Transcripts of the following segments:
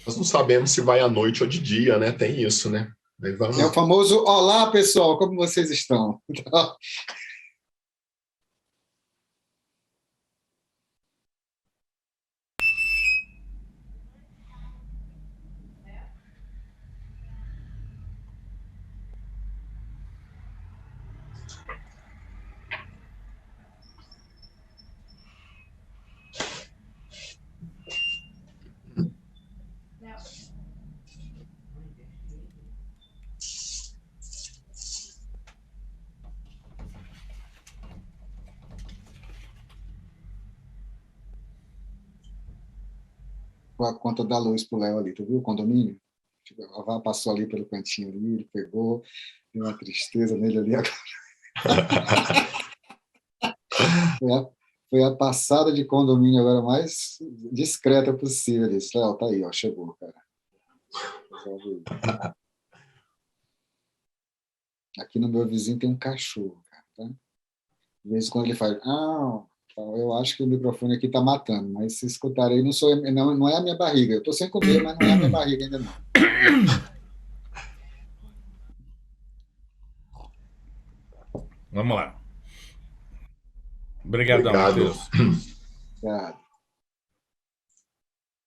Nós não sabemos se vai à noite ou de dia, né? Tem isso, né? Aí É o vamos. famoso Olá, pessoal, como vocês estão? Com a conta da luz pro Léo ali, tu viu o condomínio? A Vá passou ali pelo cantinho ali, ele pegou, deu uma tristeza nele ali. Foi a, foi a passada de condomínio agora mais discreta possível. Ele disse, Léo, tá aí, ó, chegou, cara. Resolve aí. Aqui no meu vizinho tem um cachorro, cara, tá? De vez em quando ele faz, eu acho que o microfone aqui tá matando, mas se escutarem aí, não é a minha barriga. Eu tô sem comer, mas não é a minha barriga ainda não. Vamos lá. Obrigadão, Obrigado. Matheus. Cara,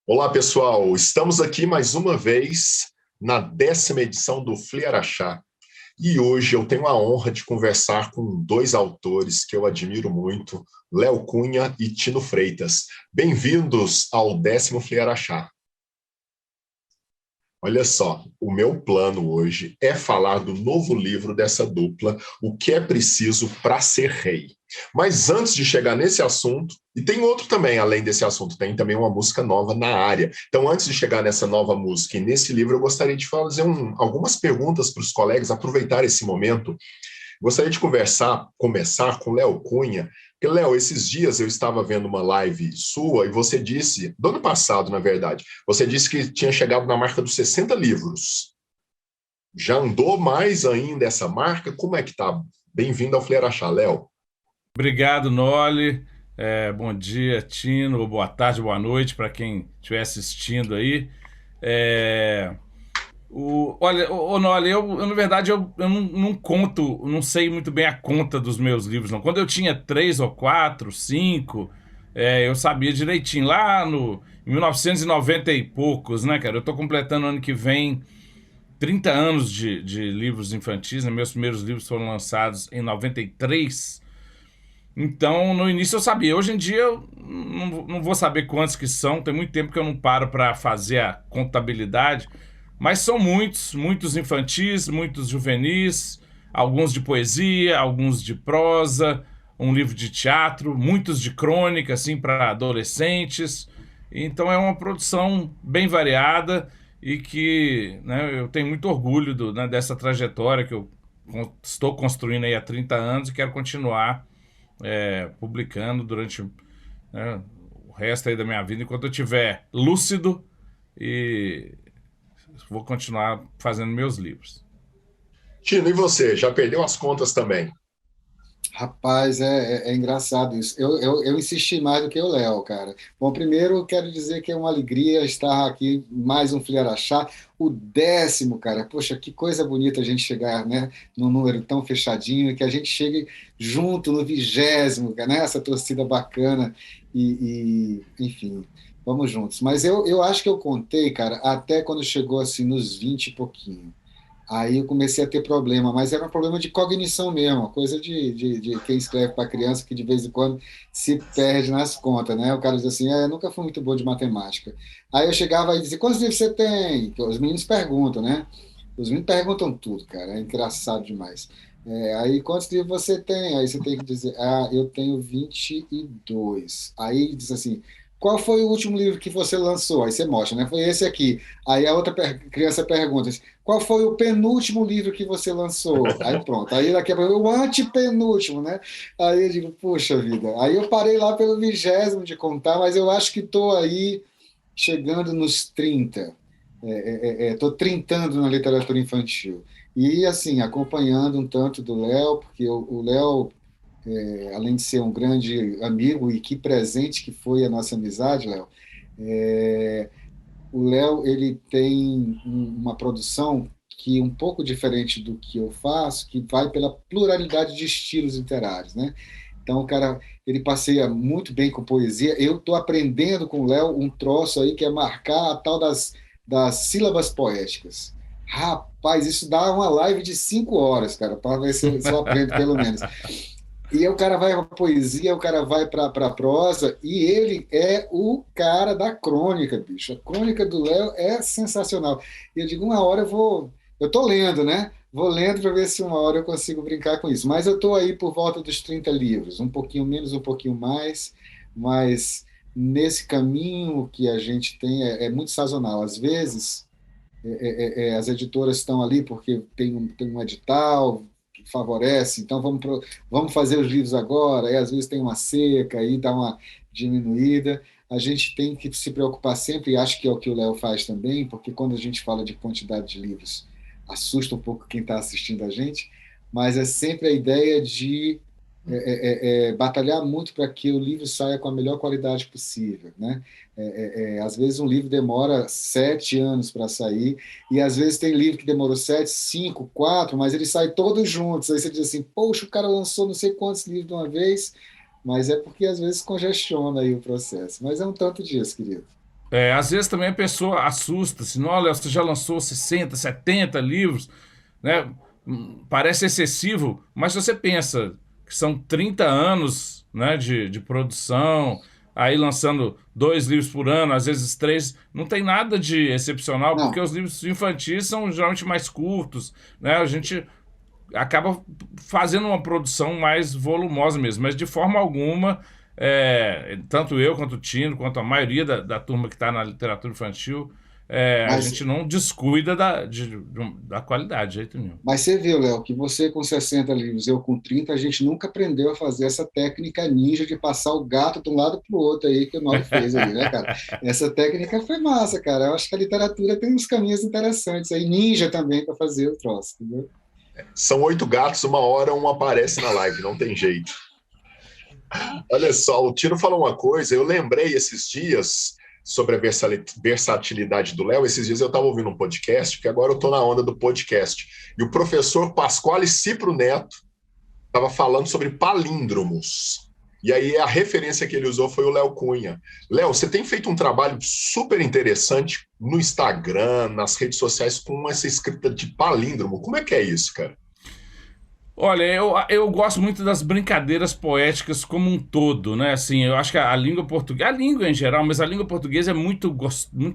Olá, pessoal. Estamos aqui mais uma vez na 10ª edição do Fliarachá. E hoje eu tenho a honra de conversar com dois autores que eu admiro muito, Léo Cunha e Tino Freitas. Bem-vindos ao 10º Fliarachá. Olha só, o meu plano hoje é falar do novo livro dessa dupla, O que é preciso para ser rei. Mas antes de chegar nesse assunto, e tem outro também, além desse assunto, tem também uma música nova na área. Então, antes de chegar nessa nova música e nesse livro, eu gostaria de fazer algumas perguntas para os colegas, aproveitar esse momento. Gostaria de começar com Léo Cunha, porque, Léo, esses dias eu estava vendo uma live sua e você disse, do ano passado, na verdade, você disse que tinha chegado na marca dos 60 livros. Já andou mais ainda essa marca? Como é que tá? Bem-vindo ao Fleirachá, Léo. Obrigado, Noli. Bom dia, Tino. Boa tarde, boa noite para quem estiver assistindo aí. Olha, Noli, na verdade, eu não conto, não sei muito bem a conta dos meus livros, não. Quando eu tinha 3 ou 4, 5, eu sabia direitinho. Lá em 1990 e poucos, né, cara? Eu tô completando ano que vem 30 anos de livros infantis, né? Meus primeiros livros foram lançados em 93. Então, no início eu sabia. Hoje em dia eu não vou saber quantos que são. Tem muito tempo que eu não paro para fazer a contabilidade. Mas são muitos, muitos infantis, muitos juvenis, alguns de poesia, alguns de prosa, um livro de teatro, muitos de crônica, assim, para adolescentes. Então é uma produção bem variada e que, né, eu tenho muito orgulho dessa trajetória que eu estou construindo aí há 30 anos e quero continuar publicando durante, né, o resto aí da minha vida, enquanto eu estiver lúcido, e vou continuar fazendo meus livros. Tino, e você? Já perdeu as contas também? rapaz, é engraçado isso. Eu insisti mais do que o Léo, cara. Bom, primeiro eu quero dizer que é uma alegria estar aqui, mais um Fliarachá, o 10º, cara. Poxa, que coisa bonita a gente chegar, né, num número tão fechadinho, e que a gente chegue junto no 20º, né, essa torcida bacana, enfim, vamos juntos. Mas eu acho que eu contei, cara, até quando chegou assim nos 20 e pouquinho. Aí eu comecei a ter problema, mas era um problema de cognição mesmo, coisa de quem escreve para criança que de vez em quando se perde nas contas, né? O cara diz assim, nunca fui muito bom de matemática. Aí eu chegava e dizia, quantos livros você tem? Os meninos perguntam, né? Os meninos perguntam tudo, cara, é engraçado demais. Aí, quantos livros você tem? Aí você tem que dizer, eu tenho 22. Aí diz assim, qual foi o último livro que você lançou? Aí você mostra, né? Foi esse aqui. Aí a outra criança pergunta, qual foi o penúltimo livro que você lançou? Aí pronto. Aí daqui a pouco, o antepenúltimo, né? Aí eu digo, puxa vida. Aí eu parei lá pelo 20º de contar, mas eu acho que estou aí chegando nos 30. Estou trintando na literatura infantil. E, assim, acompanhando um tanto do Léo, porque o Léo, além de ser um grande amigo, e que presente que foi a nossa amizade, Léo, o Léo, ele tem uma produção que é um pouco diferente do que eu faço, que vai pela pluralidade de estilos literários, né? Então, o cara, ele passeia muito bem com poesia. Eu estou aprendendo com o Léo um troço aí que é marcar a tal das sílabas poéticas. Rapaz, isso dá uma live de 5 horas, cara, para ver se eu aprendo pelo menos. E aí o cara vai para poesia, o cara vai para a prosa, e ele é o cara da crônica, bicho. A crônica do Léo é sensacional. E eu digo, uma hora eu vou. Eu estou lendo, né? Vou lendo para ver se uma hora eu consigo brincar com isso. Mas eu estou aí por volta dos 30 livros, um pouquinho menos, um pouquinho mais, mas nesse caminho que a gente tem é muito sazonal. Às vezes, as editoras estão ali porque tem um edital que favorece, então vamos fazer os livros agora, e às vezes tem uma seca, aí dá uma diminuída. A gente tem que se preocupar sempre, e acho que é o que o Léo faz também, porque quando a gente fala de quantidade de livros, assusta um pouco quem está assistindo a gente, mas é sempre a ideia de batalhar muito para que o livro saia com a melhor qualidade possível, né? Às vezes um livro demora 7 anos para sair, e às vezes tem livro que demorou 7, 5, 4, mas eles saem todos juntos. Aí você diz assim, poxa, o cara lançou não sei quantos livros de uma vez, mas é porque às vezes congestiona aí o processo. Mas é um tanto disso, querido. Às vezes também a pessoa assusta-se, não, olha, você já lançou 60, 70 livros, né? Parece excessivo, mas se você pensa que são 30 anos, né, de produção, aí lançando 2 livros por ano, às vezes 3, não tem nada de excepcional, porque Não, os livros infantis são geralmente mais curtos, né? A gente acaba fazendo uma produção mais volumosa mesmo, mas de forma alguma, tanto eu quanto o Tino, quanto a maioria da turma que está na literatura infantil, a mas gente não descuida da qualidade, de jeito nenhum. Mas você viu, Léo, que você com 60 livros, eu com 30, a gente nunca aprendeu a fazer essa técnica ninja de passar o gato de um lado para o outro aí, que o Noli fez aí, né, cara? Essa técnica foi massa, cara. Eu acho que a literatura tem uns caminhos interessantes aí, ninja também, para fazer o troço, entendeu? São 8 gatos, uma hora um aparece na live, não tem jeito. Olha só, o Tino falou uma coisa, eu lembrei esses dias sobre a versatilidade do Léo. Esses dias eu estava ouvindo um podcast, porque agora eu estou na onda do podcast, e o professor Pasquale Cipro Neto estava falando sobre palíndromos. E aí a referência que ele usou foi o Léo Cunha. Léo, você tem feito um trabalho super interessante no Instagram, nas redes sociais, com essa escrita de palíndromo. Como é que é isso, cara? Olha, eu gosto muito das brincadeiras poéticas como um todo, né? Assim, eu acho que a língua portuguesa, a língua em geral, mas a língua portuguesa é muito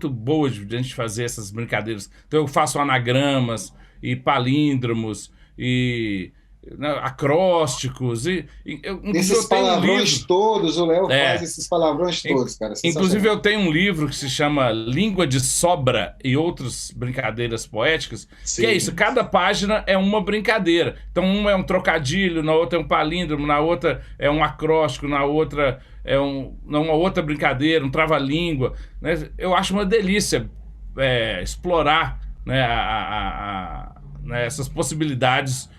boa de a gente fazer essas brincadeiras. Então eu faço anagramas e palíndromos e, né, acrósticos inclusive Esses eu tenho um palavrões livro. todos, o Léo faz É, esses palavrões todos, cara, Inclusive, sensacional. eu tenho um livro que se chama Língua de Sobra e Outras Brincadeiras Poéticas, que é isso, Sim. cada página é uma brincadeira. Então, uma é um trocadilho, na outra é um palíndromo, na outra é um acróstico, na outra é uma outra brincadeira, um trava-língua, né? Eu acho uma delícia explorar, né, né, essas possibilidades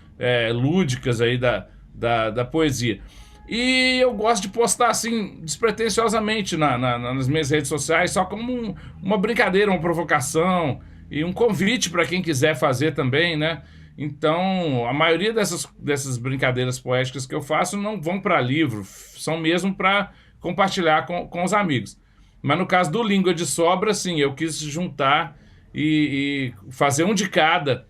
lúdicas aí da poesia. E eu gosto de postar assim, despretensiosamente nas minhas redes sociais, só como uma brincadeira, uma provocação e um convite para quem quiser fazer também, né? Então, a maioria dessas brincadeiras poéticas que eu faço não vão para livro, são mesmo para compartilhar com os amigos. Mas no caso do Língua de Sobra, sim, eu quis juntar e fazer um de cada,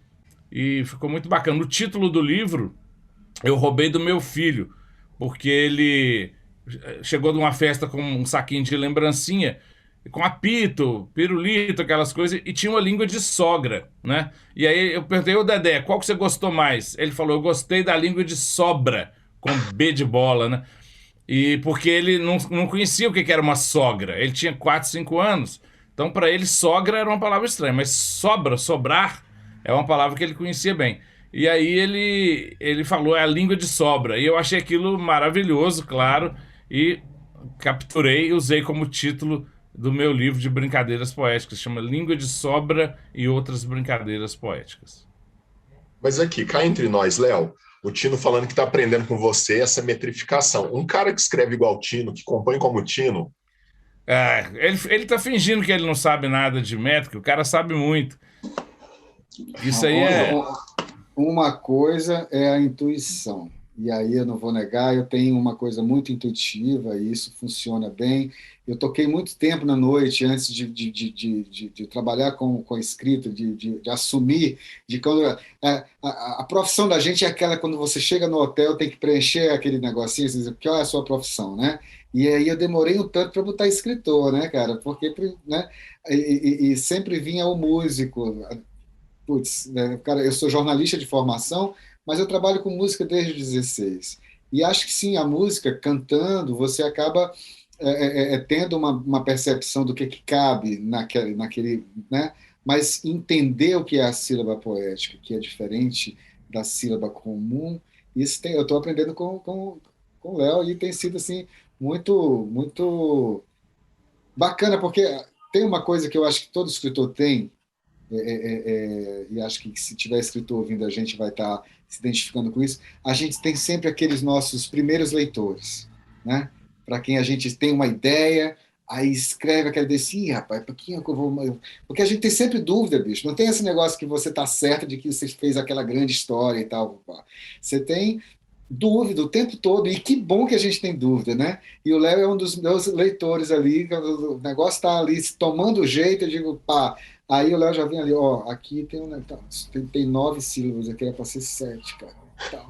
e ficou muito bacana. O título do livro eu roubei do meu filho, porque ele chegou de uma festa com um saquinho de lembrancinha, com apito, pirulito, aquelas coisas, e tinha uma língua de sogra, né? E aí eu perguntei, ô Dedé, qual que você gostou mais? Ele falou, eu gostei da língua de sobra, com B de bola, né? E porque ele não conhecia o que era uma sogra. Ele tinha 4, 5 anos. Então, para ele, sogra era uma palavra estranha. Mas sobra, sobrar, é uma palavra que ele conhecia bem. E aí ele falou, é a língua de sobra. E eu achei aquilo maravilhoso, claro. E capturei e usei como título do meu livro de brincadeiras poéticas. Chama Língua de Sobra e Outras Brincadeiras Poéticas. Mas aqui, cá entre nós, Léo, o Tino falando que está aprendendo com você essa metrificação. Um cara que escreve igual o Tino, que compõe como o Tino, Ele tá fingindo que ele não sabe nada de métrica, o cara sabe muito. Isso aí é. Uma coisa é a intuição. E aí eu não vou negar, eu tenho uma coisa muito intuitiva e isso funciona bem. Eu toquei muito tempo na noite antes de trabalhar com escrita, de assumir, de quando a profissão da gente é aquela quando você chega no hotel tem que preencher aquele negocinho, você diz, qual é a sua profissão, né? E aí eu demorei um tanto para botar escritor, né, cara? Porque, né? E sempre vinha o músico. Putz, né, cara, eu sou jornalista de formação, mas eu trabalho com música desde os 16. E acho que sim, a música, cantando, você acaba tendo uma percepção do que cabe naquele, né? Mas entender o que é a sílaba poética, que é diferente da sílaba comum, eu estou aprendendo com o Léo e tem sido assim muito, muito bacana, porque tem uma coisa que eu acho que todo escritor tem, e acho que se tiver escritor ouvindo a gente vai estar se identificando com isso. A gente tem sempre aqueles nossos primeiros leitores, né? Para quem a gente tem uma ideia, aí escreve aquela desse, rapaz, para quem é que eu vou... Porque a gente tem sempre dúvida, bicho. Não tem esse negócio que você está certo de que você fez aquela grande história e tal. Você tem dúvida o tempo todo, e que bom que a gente tem dúvida, né? E o Léo é um dos meus leitores ali, o negócio está ali tomando jeito, eu digo, pá. Aí o Léo já vem ali, ó, aqui tem 9 sílabas, aqui era para ser 7, cara. Tal,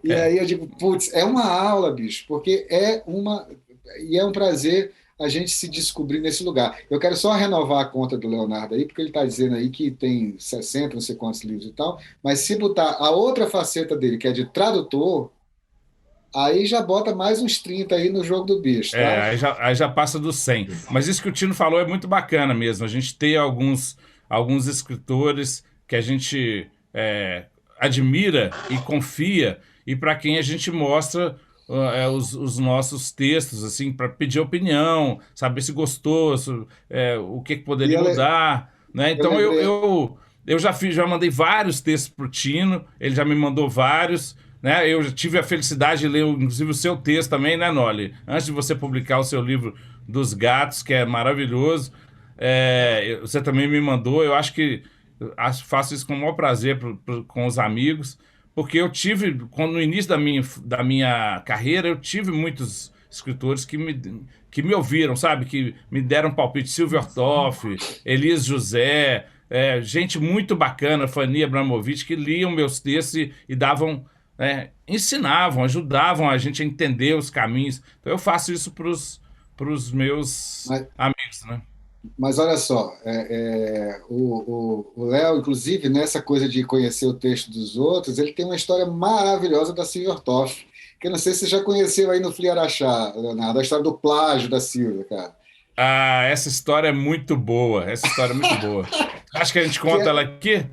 e aí eu digo, putz, é uma aula, bicho, porque e é um prazer a gente se descobrir nesse lugar. Eu quero só renovar a conta do Leonardo aí, porque ele está dizendo aí que tem 60, não sei quantos livros e tal, mas se botar a outra faceta dele, que é de tradutor, aí já bota mais uns 30 aí no jogo do bicho, tá? Aí já passa dos 100. Mas isso que o Tino falou é muito bacana mesmo. A gente tem alguns escritores que a gente admira e confia, e para quem a gente mostra os nossos textos, assim, para pedir opinião, saber se gostou, o que poderia mudar. Né? Então eu já mandei vários textos para o Tino, ele já me mandou vários. Né? Eu tive a felicidade de ler, inclusive, o seu texto também, né, Noli? Antes de você publicar o seu livro dos gatos, que é maravilhoso, você também me mandou. Eu acho que faço isso com o maior prazer com os amigos, porque eu tive, no início da minha carreira, eu tive muitos escritores que me ouviram, sabe? Que me deram palpite. Silvio Ortoff, Elias José, gente muito bacana, Fania Abramovic, que liam meus textos e davam... ensinavam, ajudavam a gente a entender os caminhos. Então eu faço isso para os meus amigos, né? Mas olha só, o Léo, inclusive, nessa coisa de conhecer o texto dos outros, ele tem uma história maravilhosa da Silvia Ortoff, que eu não sei se você já conheceu aí no Fliaraxá, Leonardo, a história do plágio da Silvia, cara. Ah, essa história é muito boa, Acho que a gente conta ela aqui?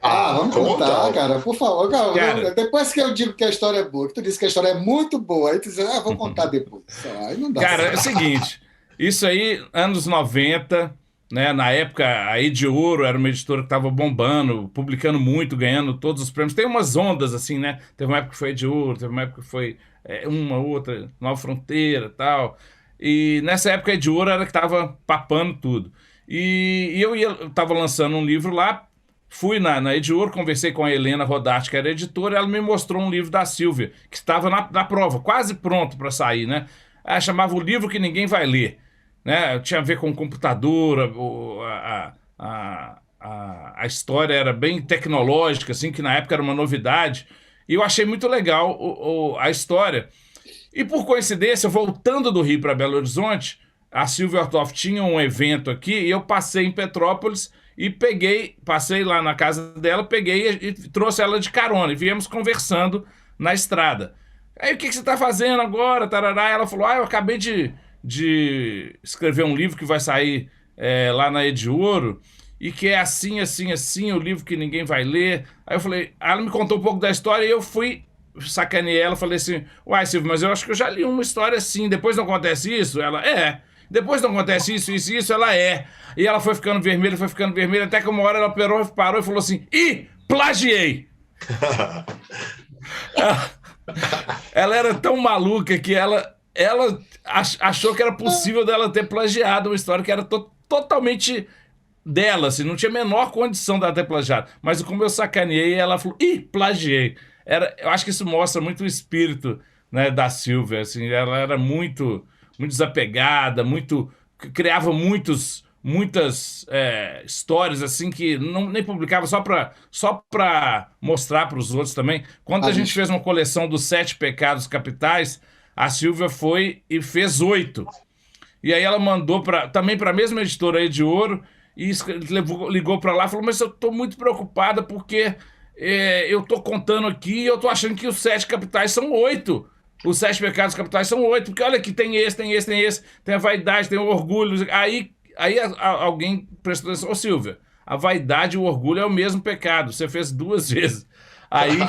Vamos contar, cara, por favor. Cara, depois que eu digo que a história é boa, que tu disse que a história é muito boa, aí tu diz, vou contar depois. Aí não dá. Cara, é o seguinte, isso aí, anos 90, né, na época a Ediouro era uma editora que estava bombando, publicando muito, ganhando todos os prêmios. Tem umas ondas assim, né? Teve uma época que foi Ediouro, teve uma época que foi uma outra, Nova Fronteira e tal. E nessa época a Ediouro era que estava papando tudo. E eu estava lançando um livro lá. Fui na Ediouro, conversei com a Helena Rodarte, que era editora, e ela me mostrou um livro da Silvia, que estava na prova, quase pronto para sair, né? Ela chamava O Livro que Ninguém Vai Ler. Né? Tinha a ver com computador, a história era bem tecnológica, assim, que na época era uma novidade. E eu achei muito legal a história. E por coincidência, voltando do Rio para Belo Horizonte, a Silvia Ortoff tinha um evento aqui, e eu passei em Petrópolis, e passei lá na casa dela, peguei e trouxe ela de carona. E viemos conversando na estrada. Aí, o que você está fazendo agora? Tarará. Ela falou, eu acabei de escrever um livro que vai sair lá na Ediouro, e que é assim, assim, assim, o livro que ninguém vai ler. Aí eu falei, ela me contou um pouco da história, e eu fui, sacaneei ela, falei assim, uai, Silvio, mas eu acho que eu já li uma história assim, depois não acontece isso? Ela, depois não acontece isso, ela E ela foi ficando vermelha, até que uma hora ela parou e falou assim, plagiei! Ela era tão maluca que ela ela achou que era possível dela ter plagiado uma história que era totalmente dela, assim, não tinha a menor condição dela ter plagiado. Mas como eu sacaneei, ela falou, ih, plagiei. Eu acho que isso mostra muito o espírito, né, da Silvia, assim, ela era muito desapegada, criava muitas histórias assim que não, nem publicava só pra mostrar para os outros também. Quando Ah, a gente bicho. fez uma coleção dos 7 pecados capitais, a Silvia foi e fez 8. E aí ela mandou também para a mesma editora aí de Ouro e ligou para lá e falou: Mas eu tô muito preocupada porque eu tô contando aqui e eu tô achando que os 7 capitais são 8. Os 7 pecados capitais são 8, porque olha aqui, tem esse, tem esse, tem esse, tem a vaidade, tem o orgulho. Aí alguém prestou atenção: Ô Silvia, a vaidade e o orgulho é o mesmo pecado, você fez 2 vezes. Aí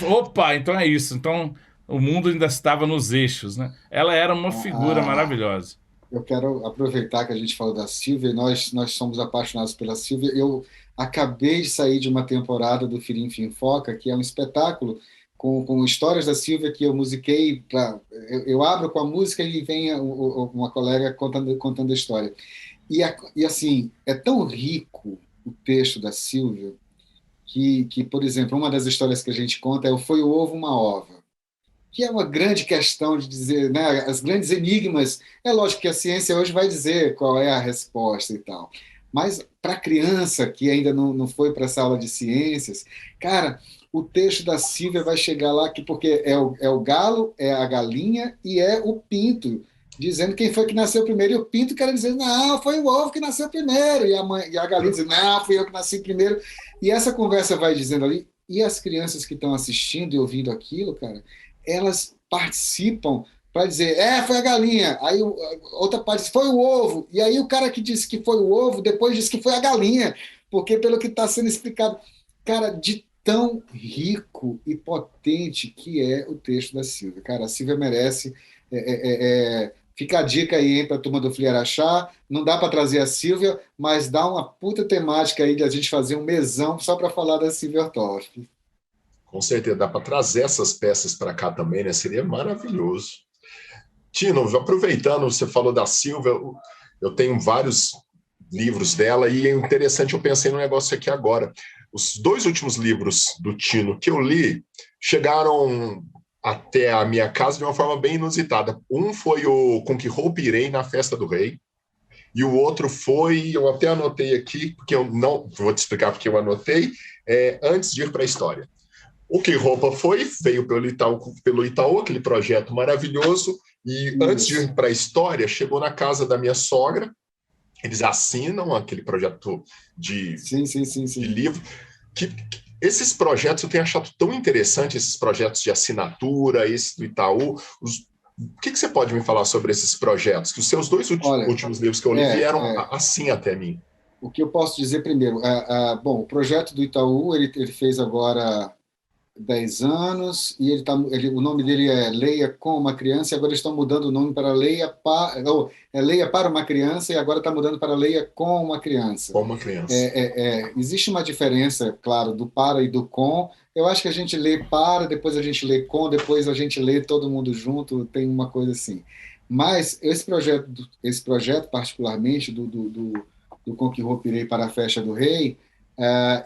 opa, então é isso. Então o mundo ainda estava nos eixos, né? Ela era uma figura Ah, maravilhosa. eu quero aproveitar que a gente falou da Silvia, e nós somos apaixonados pela Silvia. Eu acabei de sair de uma temporada do Firim Finfoca, que é um espetáculo com histórias da Silvia que eu musiquei. Eu abro com a música e vem uma colega contando a história. E assim, é tão rico o texto da Silvia que, por exemplo, uma das histórias que a gente conta é o Foi o Ovo uma Ova, que é uma grande questão de dizer, né, as grandes enigmas. É lógico que a ciência hoje vai dizer qual é a resposta e tal, mas para a criança que ainda não foi para essa aula de ciências, cara, o texto da Silvia vai chegar lá que porque é o galo, é a galinha e é o pinto, dizendo quem foi que nasceu primeiro, e o pinto quer dizer, não, foi o ovo que nasceu primeiro, e a galinha diz, não, fui eu que nasci primeiro, e essa conversa vai dizendo ali, e as crianças que estão assistindo e ouvindo aquilo, cara, elas participam para dizer, foi a galinha. Aí outra parte diz, foi o ovo. E aí o cara que disse que foi o ovo, depois disse que foi a galinha, porque pelo que está sendo explicado, cara, de tão rico e potente que é o texto da Silvia. Cara, a Silvia merece. Fica a dica aí para a turma do Fliarachá. Não dá para trazer a Silvia, mas dá uma puta temática aí de a gente fazer um mesão só para falar da Silvia Ortoff. Com certeza, dá para trazer essas peças para cá também, né? Seria maravilhoso. Tino, aproveitando, você falou da Silvia, eu tenho vários livros dela e é interessante, eu pensei no negócio aqui agora. Os 2 últimos livros do Tino que eu li chegaram até a minha casa de uma forma bem inusitada. Um foi o Com que roupa irei na festa do rei, e o outro foi, eu até anotei aqui, porque eu não vou te explicar porque eu anotei, Antes de ir para a história. O que roupa veio pelo Itaú, aquele projeto maravilhoso, e antes de Isso. ir para a história, chegou na casa da minha sogra, eles assinam aquele projeto de, Sim, sim, sim, de sim. livro, esses projetos eu tenho achado tão interessante, esses projetos de assinatura, esse do Itaú. O que você pode me falar sobre esses projetos? Que os seus 2 Olha, últimos livros que eu li é, vieram é, assim até mim. o que eu posso dizer primeiro, bom, o projeto do Itaú, ele fez agora 10 anos, e o nome dele é Leia com uma Criança, e agora eles estão mudando o nome para Leia para uma Criança, e agora está mudando para Leia com uma Criança. Como uma criança. Existe uma diferença, claro, do para e do com. Eu acho que a gente lê para, depois a gente lê com, depois a gente lê todo mundo junto, tem uma coisa assim. Mas esse projeto particularmente, do Com que Rouparei para a Festa do Rei,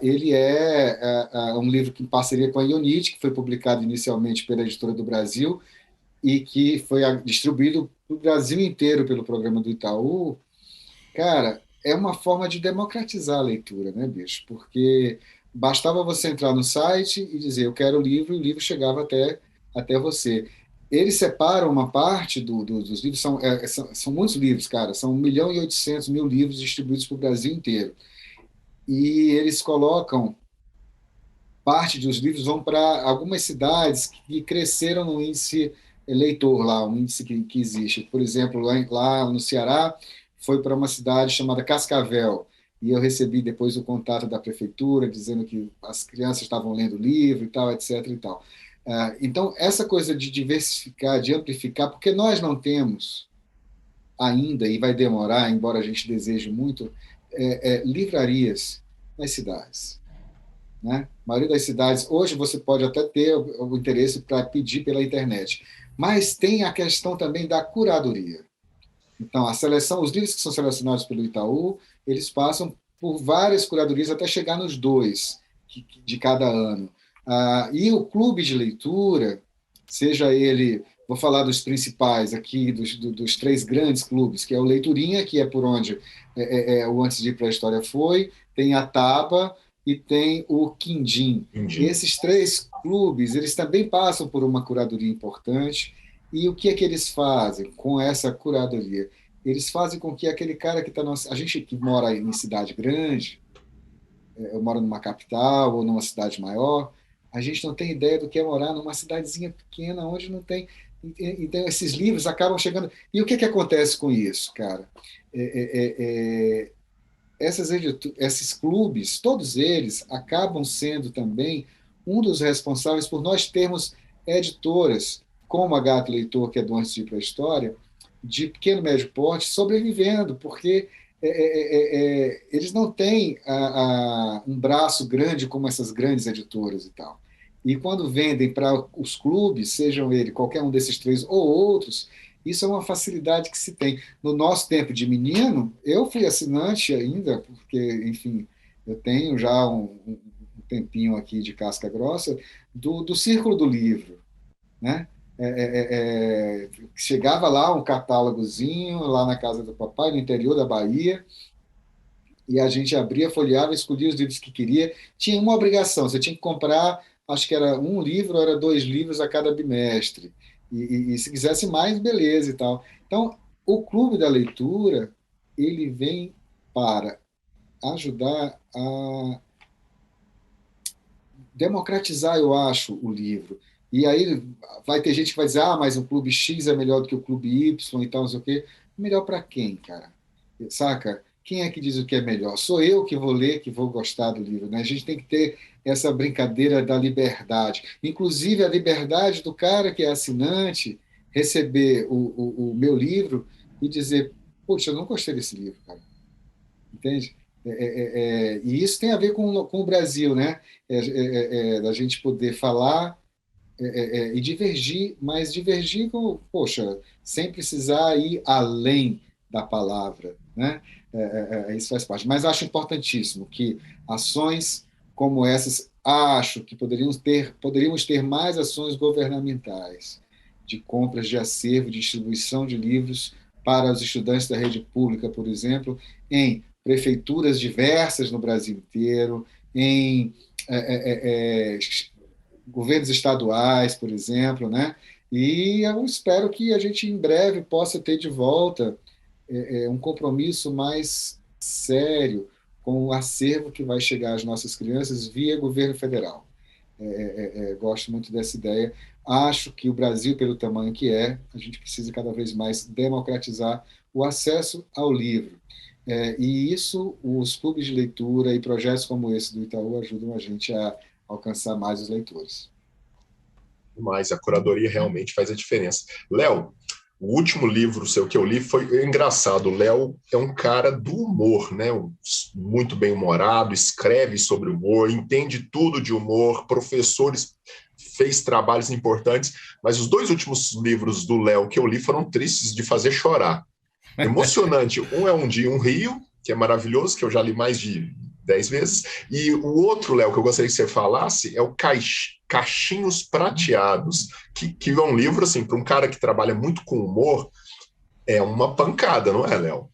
ele é um livro que em parceria com a Ionit, que foi publicado inicialmente pela Editora do Brasil e que foi distribuído para o Brasil inteiro pelo programa do Itaú. Cara, é uma forma de democratizar a leitura, né, bicho? Porque bastava você entrar no site e dizer eu quero o livro, e o livro chegava até você. Eles separam uma parte dos livros, são muitos livros, cara, são 1.800.000 livros distribuídos para o Brasil inteiro. E eles colocam parte dos livros vão para algumas cidades que cresceram no índice eleitor lá, um índice que existe. Por exemplo, lá no Ceará, foi para uma cidade chamada Cascavel, e eu recebi depois o contato da prefeitura dizendo que as crianças estavam lendo o livro e tal, etc. e tal. Então, essa coisa de diversificar, de amplificar, porque nós não temos ainda, e vai demorar, embora a gente deseje muito, livrarias nas cidades, né? A maioria das cidades, hoje você pode até ter o interesse para pedir pela internet, Mas tem a questão também da curadoria. Então, a seleção, os livros que são selecionados pelo Itaú, eles passam por várias curadorias até chegar nos 2 de cada ano. E o clube de leitura, seja ele, vou falar dos principais aqui, dos 3 grandes clubes, que é o Leiturinha, que é por onde o Antes de Ir para a História foi, tem a Taba e tem o Quindim. Entendi. Esses 3 clubes, eles também passam por uma curadoria importante. E o que é que eles fazem com essa curadoria? Eles fazem com que aquele cara que está... A gente que mora em cidade grande, eu moro numa capital ou numa cidade maior, a gente não tem ideia do que é morar numa cidadezinha pequena, onde não tem... Então, esses livros acabam chegando... E o que que acontece com isso, cara? Esses clubes, todos eles, acabam sendo também um dos responsáveis por nós termos editoras, como a Gato Leitor, que é do Antes de Ir para a História, de pequeno e médio porte, sobrevivendo, porque eles não têm um braço grande como essas grandes editoras e tal. E quando vendem para os clubes, sejam ele qualquer um desses 3 ou outros, isso é uma facilidade que se tem. No nosso tempo de menino, eu fui assinante ainda, porque, enfim, eu tenho já um tempinho aqui de casca grossa, do Círculo do Livro, né? Chegava lá um catálogozinho, lá na casa do papai, no interior da Bahia, e a gente abria, folheava, escolhia os livros que queria. Tinha uma obrigação, você tinha que comprar, acho que era 1 livro, ou era 2 livros a cada bimestre. E se quisesse mais, beleza e tal. Então, o Clube da Leitura, ele vem para ajudar a democratizar, eu acho, o livro. E aí vai ter gente que vai dizer, mas o Clube X é melhor do que o Clube Y e tal, não sei o quê. Melhor para quem, cara? Saca? Quem é que diz o que é melhor? Sou eu que vou ler, que vou gostar do livro, né? A gente tem que ter essa brincadeira da liberdade. Inclusive, a liberdade do cara que é assinante receber o meu livro e dizer, poxa, eu não gostei desse livro, cara. Entende? E isso tem a ver com o Brasil, né? Da gente poder falar e divergir, mas divergir poxa, sem precisar ir além da palavra, né? Isso faz parte. Mas acho importantíssimo que ações como essas, acho que poderíamos ter mais ações governamentais de compras de acervo, de distribuição de livros para os estudantes da rede pública, por exemplo, em prefeituras diversas no Brasil inteiro, em governos estaduais, por exemplo, né? E eu espero que a gente em breve possa ter de volta um compromisso mais sério com o acervo que vai chegar às nossas crianças via governo federal. Gosto muito dessa ideia. Acho que o Brasil, pelo tamanho que a gente precisa cada vez mais democratizar o acesso ao livro. E isso, os clubes de leitura e projetos como esse do Itaú ajudam a gente a alcançar mais os leitores. Mas a curadoria realmente faz a diferença. Léo, o último livro seu que eu li foi engraçado. O Léo é um cara do humor, né? Muito bem-humorado, escreve sobre humor, entende tudo de humor, professores, fez trabalhos importantes, mas os 2 últimos livros do Léo que eu li foram tristes de fazer chorar. Emocionante. Um é Um Dia em um Rio, que é maravilhoso, que eu já li mais de 10 vezes, e o outro, Léo, que eu gostaria que você falasse é o Cachinhos Prateados, que é um livro, assim, para um cara que trabalha muito com humor, é uma pancada, não é, Léo?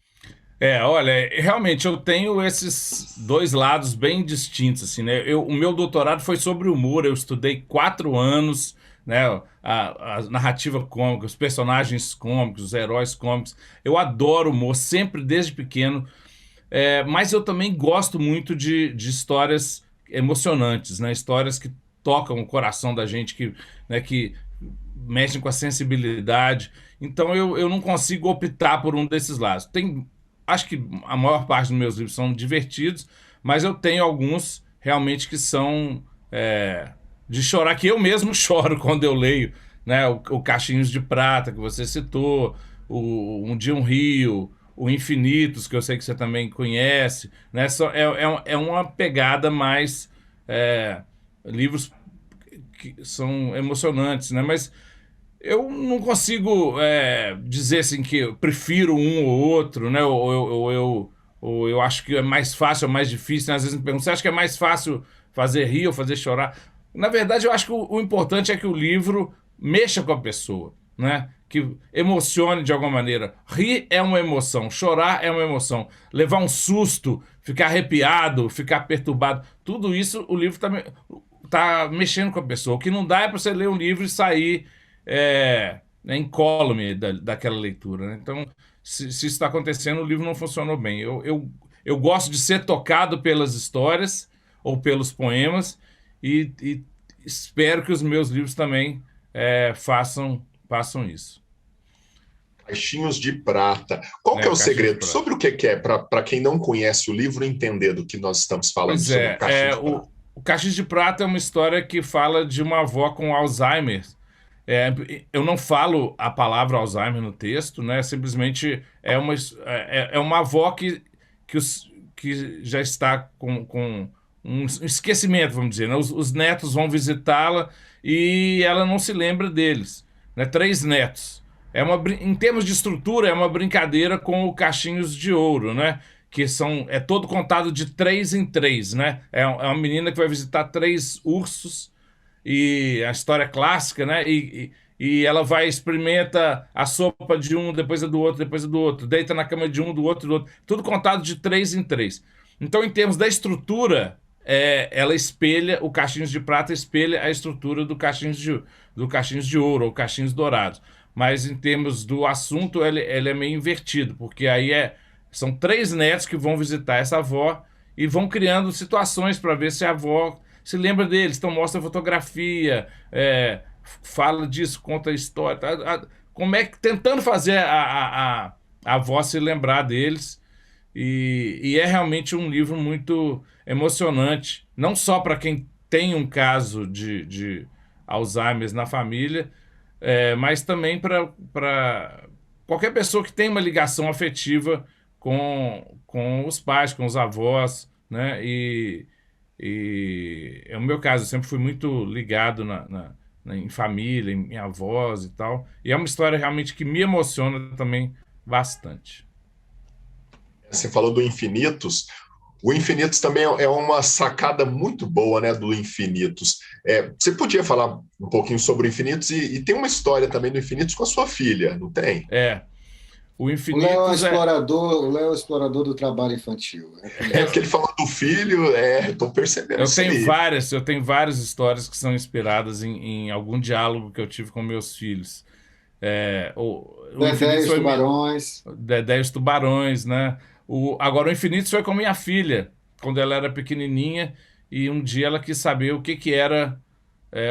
Olha, realmente eu tenho esses 2 lados bem distintos, assim, né? O meu doutorado foi sobre humor, eu estudei 4 anos, né? A narrativa cômica, os personagens cômicos, os heróis cômicos. Eu adoro humor, sempre desde pequeno. Mas eu também gosto muito de histórias emocionantes, né? Histórias que tocam o coração da gente, né, que mexem com a sensibilidade. Então eu não consigo optar por um desses lados. Acho que a maior parte dos meus livros são divertidos, mas eu tenho alguns realmente que são de chorar, que eu mesmo choro quando eu leio, né? O Cachinhos de Prata, que você citou, Um Dia um Rio, o Infinitos, que eu sei que você também conhece, né? É uma pegada mais livros que são emocionantes, né? Mas Eu não consigo dizer assim que eu prefiro um ou outro, né? Ou eu acho que é mais fácil ou mais difícil, né? Às vezes me perguntam, você acha que é mais fácil fazer rir ou fazer chorar? Na verdade, eu acho que o importante é que o livro mexa com a pessoa, né? Que emocione de alguma maneira. Rir é uma emoção, chorar é uma emoção. Levar um susto, ficar arrepiado, ficar perturbado, tudo isso o livro tá mexendo com a pessoa. O que não dá é para você ler um livro e sair incólume daquela leitura, né? Então, se isso está acontecendo, o livro não funcionou bem. Eu gosto de ser tocado pelas histórias ou pelos poemas e espero que os meus livros também façam isso. Caixinhos de Prata. Qual que é o Caixinhos de segredo? Prata. Sobre o que é, para quem não conhece o livro entender do que nós estamos falando Pois sobre o Caixinho de Prata? o Caixinhos de Prata é uma história que fala de uma avó com Alzheimer. Eu não falo a palavra Alzheimer no texto, né? Simplesmente é uma avó que já está com um esquecimento, vamos dizer, né? Os netos vão visitá-la e ela não se lembra deles, né? 3 netos. Em termos de estrutura, é uma brincadeira com o Caixinhos de Ouro, né? É todo contado de 3 em 3, né? É uma menina que vai visitar 3 ursos e a história clássica, né? E ela vai experimenta a sopa de um, depois a do outro, depois a do outro, deita na cama de um, do outro, tudo contado de 3 em 3. Então, em termos da estrutura, ela espelha, o Caixinhos de Prata espelha a estrutura do Caixinhos de Ouro ou Caixinhos Dourados. Mas em termos do assunto, ele é meio invertido, porque aí são 3 netos que vão visitar essa avó e vão criando situações para ver se a avó se lembra deles. Então mostra fotografia, fala disso, conta a história. Como é que tentando fazer a avó se lembrar deles. E é realmente um livro muito emocionante, não só para quem tem um caso de Alzheimer na família, mas também para qualquer pessoa que tem uma ligação afetiva com os pais, com os avós, né? E é o meu caso, eu sempre fui muito ligado em família, em avós e tal. E é uma história realmente que me emociona também bastante. Você falou do Infinitos. O Infinitos também é uma sacada muito boa, né, do Infinitos. Você podia falar um pouquinho sobre o Infinitos e tem uma história também do Infinitos com a sua filha, não tem? O O Léo Infinitos o Léo é o explorador do trabalho infantil. Porque ele falou do filho, estou percebendo isso aí. Eu tenho várias histórias que são inspiradas em algum diálogo que eu tive com meus filhos. O Dedé e Infinitos os foi Tubarões. Dedé e os Tubarões, né? Agora o Infinitos foi com minha filha, quando ela era pequenininha, e um dia ela quis saber o que era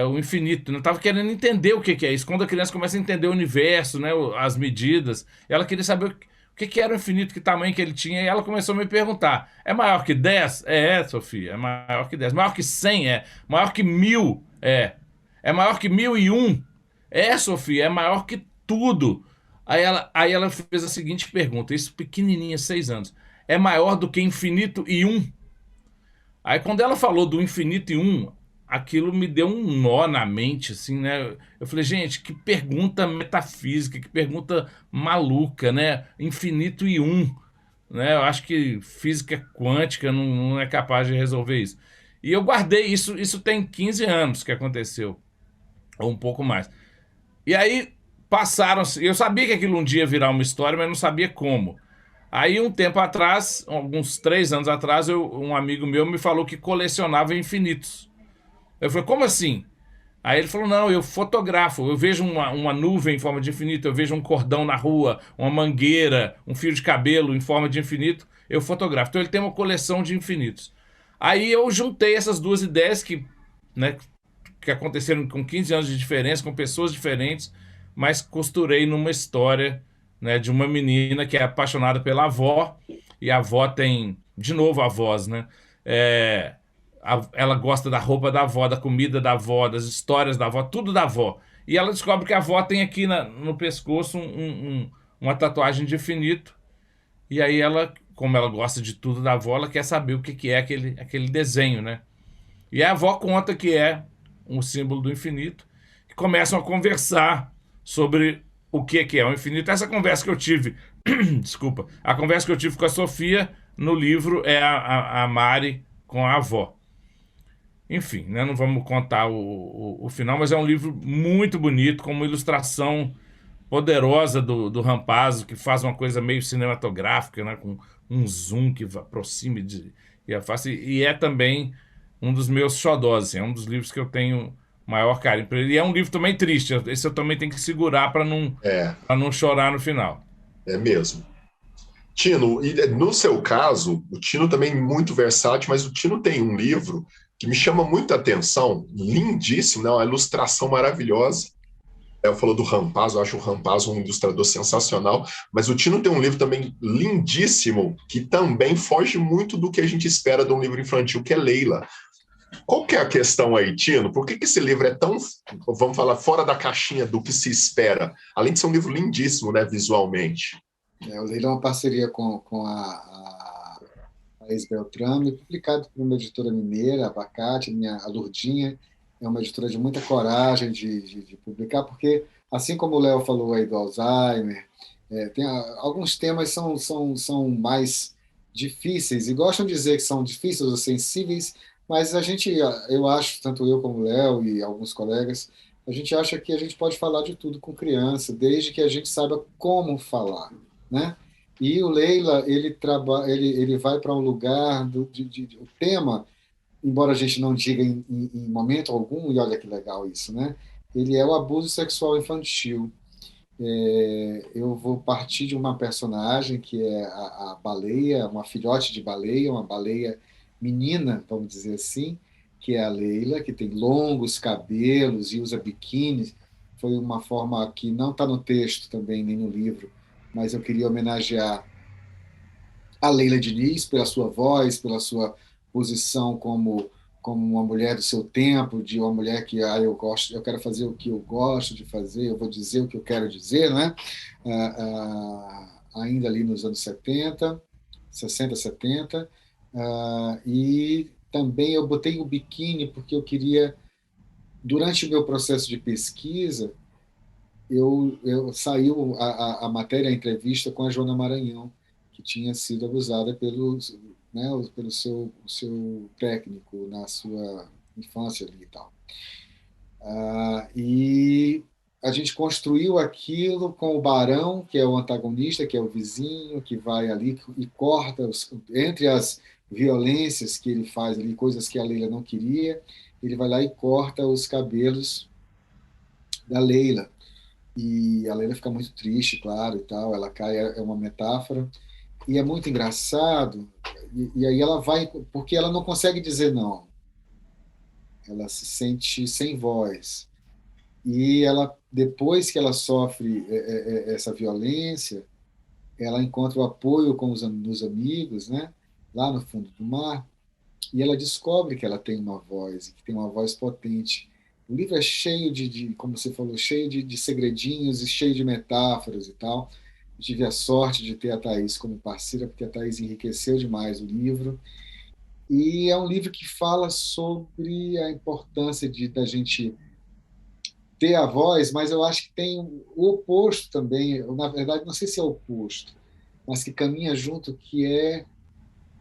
o infinito. Não estava querendo entender o que é isso. Quando a criança começa a entender o universo, né, as medidas, ela queria saber o que era o infinito, que tamanho que ele tinha, e ela começou a me perguntar: é maior que 10? Sofia, é maior que 10. Maior que 100? Maior que 1000? É maior que 1001? Sofia, é maior que tudo. Aí ela fez a seguinte pergunta, isso pequenininha, 6 anos: é maior do que infinito e 1? Aí quando ela falou do infinito e 1, aquilo me deu um nó na mente, assim, né? Eu falei, gente, que pergunta metafísica, que pergunta maluca, né? Infinito e 1, né? Eu acho que física quântica não é capaz de resolver isso. E eu guardei isso, tem 15 anos que aconteceu, ou um pouco mais. E aí passaram-se, eu sabia que aquilo um dia ia virar uma história, mas não sabia como. Aí um tempo atrás, alguns 3 anos atrás, um amigo meu me falou que colecionava infinitos. Eu falei, como assim? Aí ele falou, não, eu fotografo, eu vejo uma nuvem em forma de infinito, eu vejo um cordão na rua, uma mangueira, um fio de cabelo em forma de infinito, eu fotografo. Então ele tem uma coleção de infinitos. Aí eu juntei essas 2 ideias né, que aconteceram com 15 anos de diferença, com pessoas diferentes, mas costurei numa história, né, de uma menina que é apaixonada pela avó, e a avó tem, de novo, avós, né? Ela gosta da roupa da avó, da comida da avó, das histórias da avó, tudo da avó. E ela descobre que a avó tem aqui no pescoço uma tatuagem de infinito. E aí ela, como ela gosta de tudo da avó, ela quer saber o que é aquele desenho, né? E a avó conta que é um símbolo do infinito, que começam a conversar sobre o que é o infinito. Essa conversa que eu tive, desculpa, a conversa que eu tive com a Sofia no livro é a Mari com a avó. Enfim, né, não vamos contar o final, mas é um livro muito bonito, com uma ilustração poderosa do Rampazzo, que faz uma coisa meio cinematográfica, né, com um zoom que aproxima e afasta. E é também um dos meus xodós, assim, é um dos livros que eu tenho maior carinho por ele. E é um livro também triste, esse eu também tenho que segurar É, para não chorar no final. é mesmo. Tino, e no seu caso, o Tino também é muito versátil, mas o Tino tem um livro que me chama muita atenção, lindíssimo, né? Uma ilustração maravilhosa. Eu falou do Rampazzo, eu acho o Rampazzo um ilustrador sensacional, mas o Tino tem um livro também lindíssimo, que também foge muito do que a gente espera de um livro infantil, que é Leila. Qual que é a questão aí, Tino? Por que esse livro é tão, vamos falar, fora da caixinha do que se espera? Além de ser um livro lindíssimo, né, visualmente. O Leila é uma parceria com a Thaís Beltrame, publicado por uma editora mineira, Abacate, a Lurdinha. É uma editora de muita coragem de publicar, porque, assim como o Léo falou aí do Alzheimer, alguns temas são mais difíceis, e gostam de dizer que são difíceis ou sensíveis, mas eu acho, tanto eu como o Léo e alguns colegas, a gente acha que a gente pode falar de tudo com criança, desde que a gente saiba como falar, né? E o Leila, ele vai para um lugar o tema, embora a gente não diga em momento algum, e olha que legal isso, né? Ele é o abuso sexual infantil. Eu vou partir de uma personagem que é a baleia, uma filhote de baleia, uma baleia menina, vamos dizer assim, que é a Leila, que tem longos cabelos e usa biquíni. Foi uma forma que não está no texto também, nem no livro, mas eu queria homenagear a Leila Diniz pela sua voz, pela sua posição como uma mulher do seu tempo, de uma mulher que eu quero fazer o que eu gosto de fazer, eu vou dizer o que eu quero dizer, né? Ainda ali nos anos 70, 60, 70, e também eu botei o biquíni porque eu queria, durante o meu processo de pesquisa, saiu a matéria, a entrevista com a Joana Maranhão, que tinha sido abusada pelo seu técnico na sua infância ali e tal. E a gente construiu aquilo com o Barão, que é o antagonista, que é o vizinho, que vai ali e corta, entre as violências que ele faz ali, coisas que a Leila não queria, ele vai lá e corta os cabelos da Leila. E a Leila fica muito triste, claro, e tal, ela cai, é uma metáfora, e é muito engraçado, e aí ela vai, porque ela não consegue dizer não, ela se sente sem voz, e ela, depois que ela sofre essa violência, ela encontra o apoio dos amigos, né, lá no fundo do mar, e ela descobre que ela tem uma voz, e que tem uma voz potente. O livro é cheio como você falou, cheio de segredinhos e cheio de metáforas e tal. Eu tive a sorte de ter a Thaís como parceira, porque a Thaís enriqueceu demais o livro. E é um livro que fala sobre a importância da gente ter a voz, mas eu acho que tem o oposto também. Eu, na verdade, não sei se é o oposto, mas que caminha junto, que é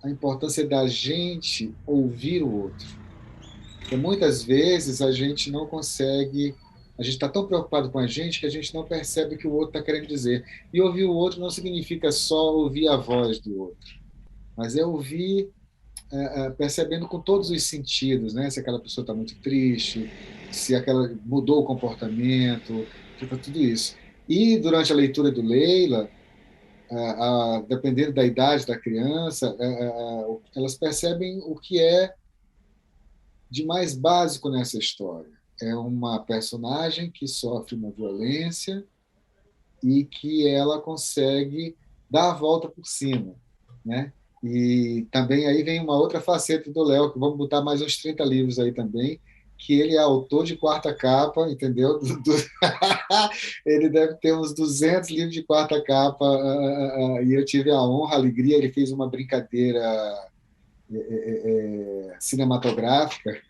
a importância da gente ouvir o outro. Porque muitas vezes a gente não consegue, a gente está tão preocupado com a gente que a gente não percebe o que o outro está querendo dizer. E ouvir o outro não significa só ouvir a voz do outro, mas é ouvir percebendo com todos os sentidos, né? Se aquela pessoa está muito triste, se aquela mudou o comportamento, tudo isso. E durante a leitura do Leila, dependendo da idade da criança, elas percebem o que é de mais básico nessa história. É uma personagem que sofre uma violência e que ela consegue dar a volta por cima, né? E também aí vem uma outra faceta do Léo, que vamos botar mais uns 30 livros aí também, que ele é autor de quarta capa, entendeu? Ele deve ter uns 200 livros de quarta capa, e eu tive a honra, a alegria, ele fez uma brincadeira cinematográfica,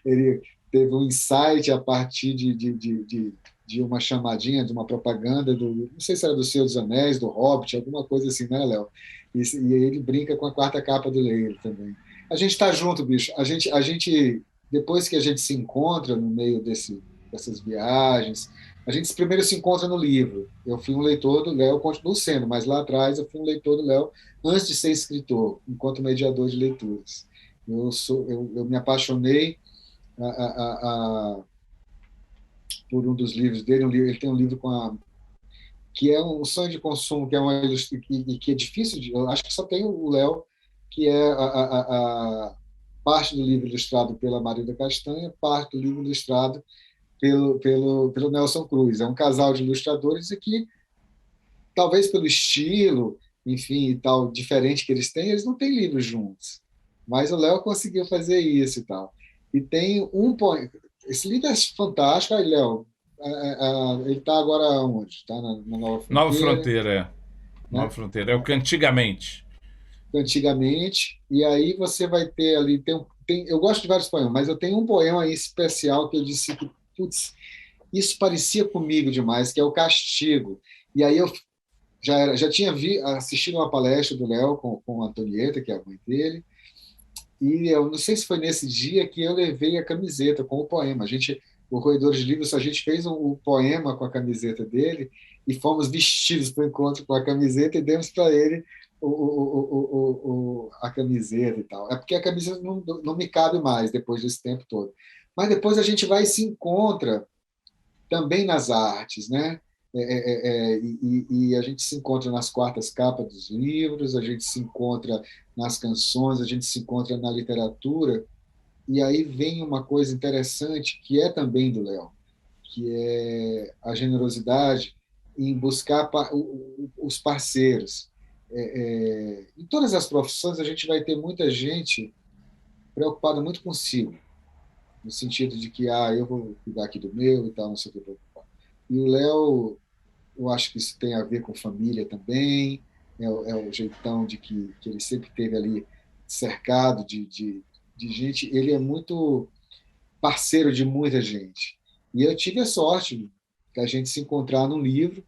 ele teve um insight a partir de uma chamadinha, de uma propaganda, não sei se era do Senhor dos Anéis, do Hobbit, alguma coisa assim, né, Léo? E ele brinca com a quarta capa do livro também. A gente está junto, bicho. A gente, depois que a gente se encontra no meio dessas viagens, a gente primeiro se encontra no livro. Eu fui um leitor do Léo, continuo sendo, mas lá atrás eu fui um leitor do Léo antes de ser escritor, enquanto mediador de leituras. Eu me apaixonei por um dos livros dele. Ele tem um livro que é um sonho de consumo, que é que é difícil de. Eu acho que só tem o Léo, que é a parte do livro ilustrado pela Marília Castanha, parte do livro ilustrado pelo Nelson Cruz. É um casal de ilustradores e que, talvez pelo estilo, enfim, e tal, diferente que eles têm, eles não têm livros juntos. Mas o Léo conseguiu fazer isso e tal. E tem um poema. Esse livro é fantástico. Aí, Léo, ele está agora onde? Está na Nova Fronteira? Nova Fronteira, é. Né? Nova Fronteira. É o que antigamente. Antigamente. E aí você vai ter ali. Eu gosto de vários poemas, mas eu tenho um poema aí especial que eu disse que, putz, isso parecia comigo demais, que é o Castigo. E aí eu já tinha assistido uma palestra do Léo com a Antonieta, que é a mãe dele, e eu não sei se foi nesse dia que eu levei a camiseta com o poema. O Roedores de Livros, a gente fez o poema com a camiseta dele e fomos vestidos para o encontro com a camiseta e demos para ele a camiseta e tal. É porque a camiseta não me cabe mais depois desse tempo todo. Mas depois a gente vai e se encontra também nas artes, né? E a gente se encontra nas quartas capas dos livros, a gente se encontra nas canções, a gente se encontra na literatura, e aí vem uma coisa interessante que é também do Léo, que é a generosidade em buscar os parceiros. Em todas as profissões a gente vai ter muita gente preocupada muito consigo, no sentido de que eu vou cuidar aqui do meu e tal, não sei o que. E o Léo, eu acho que isso tem a ver com família também, é o jeitão de que ele sempre teve ali cercado de gente. Ele é muito parceiro de muita gente. E eu tive a sorte da gente se encontrar num livro,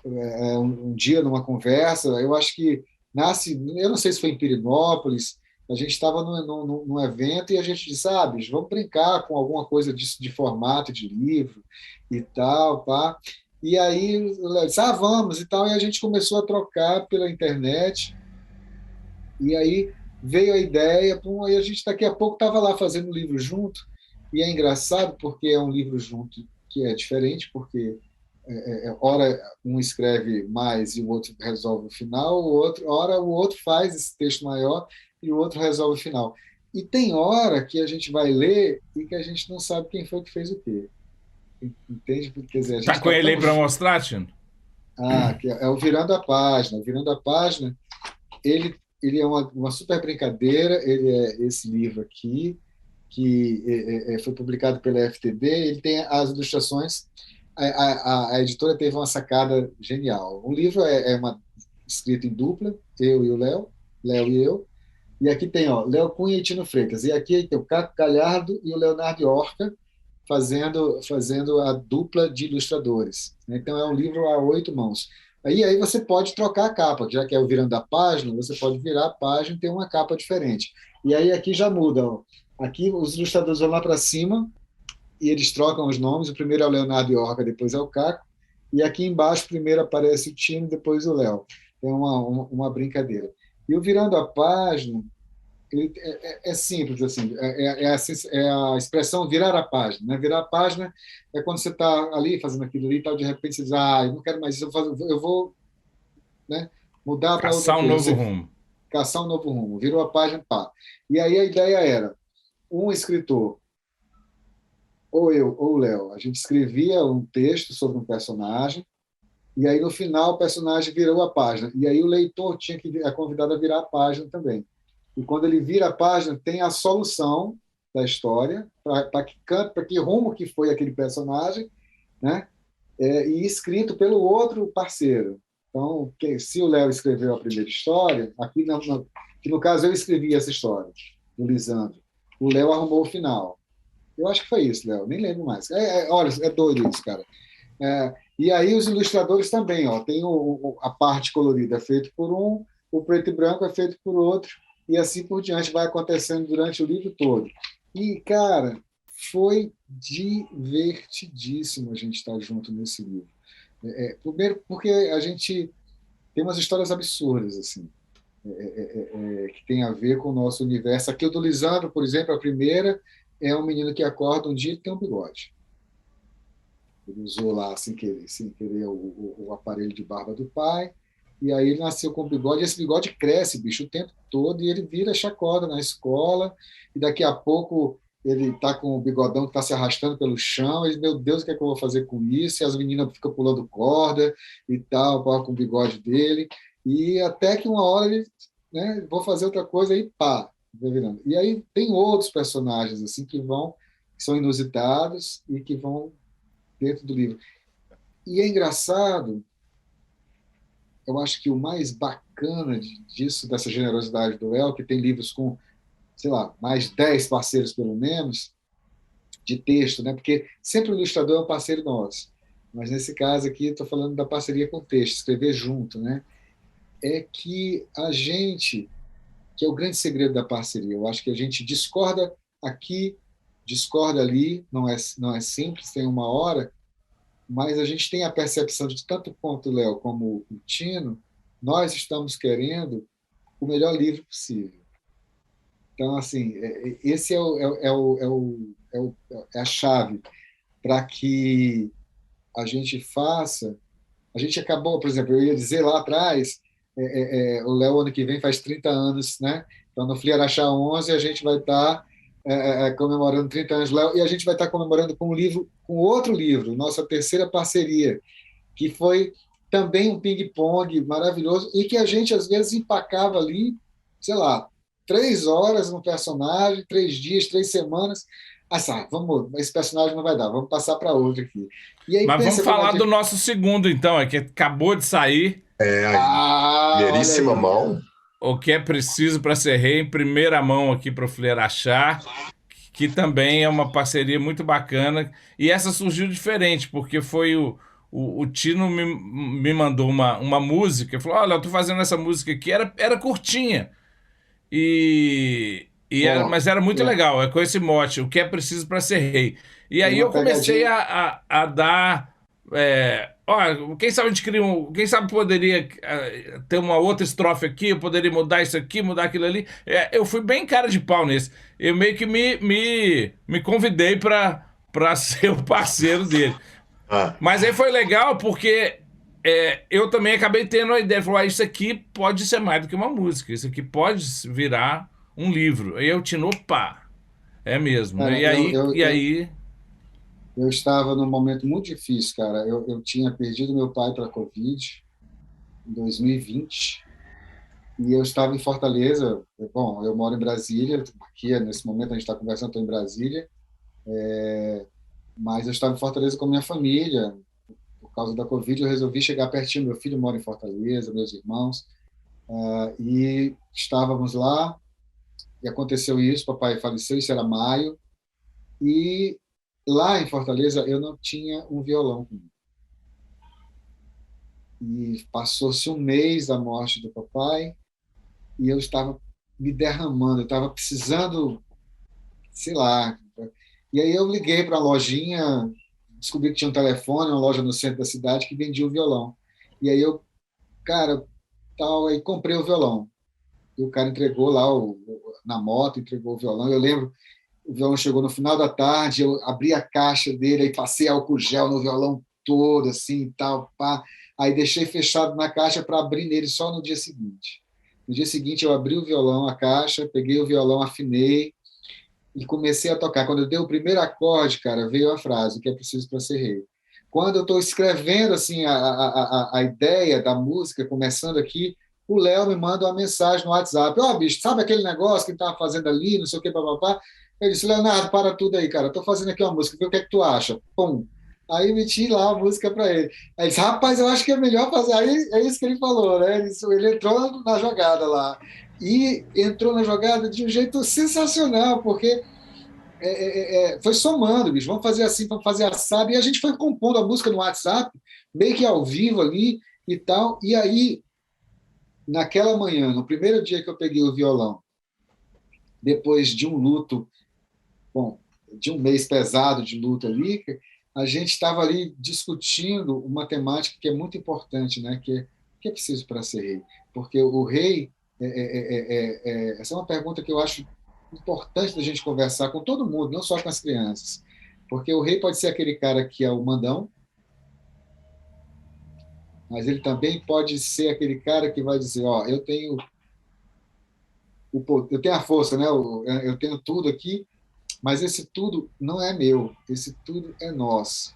um dia numa conversa. Eu acho que eu não sei se foi em Pirinópolis, a gente estava num evento e a gente disse, vamos brincar com alguma coisa disso de formato de livro e tal, pá. E aí o Léo disse, vamos e tal, e a gente começou a trocar pela internet, e aí veio a ideia, e a gente daqui a pouco estava lá fazendo um livro junto, e é engraçado porque é um livro junto que é diferente, porque ora um escreve mais e o outro resolve o final, ora o outro faz esse texto maior e o outro resolve o final. E tem hora que a gente vai ler e que a gente não sabe quem foi que fez o quê. Entende? Quer dizer, a gente Tá com ele aí para mostrar, Tino? Que é o Virando a Página. O Virando a Página, ele é uma super brincadeira. Ele é esse livro aqui, que foi publicado pela FTB. Ele tem as ilustrações. A editora teve uma sacada genial. O livro é escrito em dupla, eu e o Léo e eu. E aqui tem Léo Cunha e Tino Freitas. E aqui tem o Caco Galhardo e o Leonardo Orca fazendo a dupla de ilustradores. Então, é um livro a 8 mãos. Aí você pode trocar a capa, já que é o Virando a Página, você pode virar a página e ter uma capa diferente. E aí aqui já muda. Aqui os ilustradores vão lá para cima e eles trocam os nomes. O primeiro é o Leonardo Orca, depois é o Caco. E aqui embaixo, primeiro aparece o Tino, depois o Léo. É uma brincadeira. E o Virando a Página é simples, assim, é a expressão virar a página. Né? Virar a página é quando você está ali fazendo aquilo ali e tal, de repente você diz, eu não quero mais isso, eu vou, né, mudar para outra coisa. Caçar um novo rumo. Caçar um novo rumo. Virou a página, pá. E aí a ideia era, um escritor, ou eu ou o Léo, a gente escrevia um texto sobre um personagem, e aí no final o personagem virou a página. E aí o leitor é convidado a virar a página também. E quando ele vira a página, tem a solução da história, para que rumo que foi aquele personagem, né? E escrito pelo outro parceiro. Então, se o Léo escreveu a primeira história, aqui que no caso eu escrevi essa história, do Lisandro, o Léo arrumou o final. Eu acho que foi isso, Léo, nem lembro mais. Olha, é doido isso, cara. E aí os ilustradores também, ó, tem a parte colorida é feito por um, o preto e branco é feito por outro, e assim por diante vai acontecendo durante o livro todo. E, cara, foi divertidíssimo a gente estar junto nesse livro. Primeiro porque a gente tem umas histórias absurdas, assim, que tem a ver com o nosso universo. Aqui o do Lisandro, por exemplo, a primeira é um menino que acorda um dia e tem um bigode. Ele usou lá, sem querer o aparelho de barba do pai, e aí ele nasceu com bigode, e esse bigode cresce, bicho, o tempo todo, e ele vira chacota na escola, e daqui a pouco ele está com o bigodão que está se arrastando pelo chão, e meu Deus, o que é que eu vou fazer com isso? E as meninas ficam pulando corda e tal, com o bigode dele, e até que uma hora ele, né, vou fazer outra coisa, e pá, vai virando. E aí tem outros personagens assim que são inusitados e que vão dentro do livro. E é engraçado, eu acho que o mais bacana disso, dessa generosidade do El, que tem livros com, sei lá, mais 10 parceiros pelo menos, de texto, né? Porque sempre o ilustrador é um parceiro nosso. Mas nesse caso aqui, estou falando da parceria com o texto, escrever junto, né? É que a gente, que é o grande segredo da parceria, eu acho que a gente discorda aqui, discorda ali, não é simples, tem uma hora, mas a gente tem a percepção de tanto quanto o Léo como o Tino, nós estamos querendo o melhor livro possível. Então, assim, esse é a chave para que a gente faça. A gente acabou, por exemplo, eu ia dizer lá atrás, o Léo ano que vem faz 30 anos, né? Então, no Fliarachá 11, a gente vai estar comemorando 30 anos do Léo, e a gente vai estar comemorando com um livro, com outro livro, nossa terceira parceria, que foi também um ping-pong maravilhoso, e que a gente, às vezes, empacava ali, sei lá, 3 horas no personagem, 3 dias, 3 semanas. Vamos, esse personagem não vai dar, vamos passar para outro aqui. E aí, Mas vamos falar do nosso segundo, então, que acabou de sair. Primeiríssima mão. O que é preciso para ser rei, em primeira mão aqui para o Fliarachá, que também é uma parceria muito bacana. E essa surgiu diferente, porque foi o Tino me mandou uma música, falou, olha, eu tô fazendo essa música aqui, era curtinha, mas era muito legal, com esse mote, o que é preciso para ser rei. E aí eu comecei a dar... quem sabe a gente cria quem sabe poderia ter uma outra estrofe aqui, eu poderia mudar isso aqui, mudar aquilo ali. Eu fui bem cara de pau nesse. Eu meio que me convidei para ser o parceiro dele. Mas aí foi legal porque eu também acabei tendo a ideia, falou, isso aqui pode ser mais do que uma música, isso aqui pode virar um livro. Aí eu tino, opa, é mesmo. E aí eu estava num momento muito difícil, cara. Eu tinha perdido meu pai para a Covid em 2020 e eu estava em Fortaleza. Bom, eu moro em Brasília, aqui nesse momento a gente está conversando, estou em Brasília, mas eu estava em Fortaleza com minha família. Por causa da Covid, eu resolvi chegar pertinho. Meu filho mora em Fortaleza, meus irmãos, e estávamos lá e aconteceu isso. Papai faleceu, isso era maio, e lá em Fortaleza, eu não tinha um violão comigo. E passou-se um mês da morte do papai e eu estava me derramando, eu estava precisando, sei lá. E aí eu liguei para a lojinha, descobri que tinha um telefone, uma loja no centro da cidade que vendia o violão. E aí eu, cara, aí comprei o violão. E o cara entregou lá na moto, entregou o violão. Eu lembro, o violão chegou no final da tarde, eu abri a caixa dele, aí passei álcool gel no violão todo, assim, e tal, pá. Aí deixei fechado na caixa para abrir nele só no dia seguinte. No dia seguinte eu abri o violão, a caixa, peguei o violão, afinei e comecei a tocar. Quando eu dei o primeiro acorde, cara, veio a frase, o que é preciso para ser rei. Quando eu estou escrevendo assim a ideia da música, começando aqui, o Léo me manda uma mensagem no WhatsApp, bicho, sabe aquele negócio que estava fazendo ali, não sei o que, papapá? Eu disse, Leonardo, para tudo aí, cara. Estou fazendo aqui uma música, vê o que é que tu acha? Pum. Aí meti lá a música para ele. Aí ele disse, rapaz, eu acho que é melhor fazer. Aí é isso que ele falou, né? Ele entrou na jogada lá. E entrou na jogada de um jeito sensacional, porque foi somando, bicho, vamos fazer assim, vamos fazer assado, e a gente foi compondo a música no WhatsApp, meio que ao vivo ali e tal, e aí, naquela manhã, no primeiro dia que eu peguei o violão, depois de um luto, bom, de um mês pesado de luto ali, a gente estava ali discutindo uma temática que é muito importante, né? Que é preciso para ser rei. Porque o rei, essa é uma pergunta que eu acho importante da gente conversar com todo mundo, não só com as crianças. Porque o rei pode ser aquele cara que é o mandão, mas ele também pode ser aquele cara que vai dizer, ó, eu tenho a força, né? Eu tenho tudo aqui, mas esse tudo não é meu, esse tudo é nosso.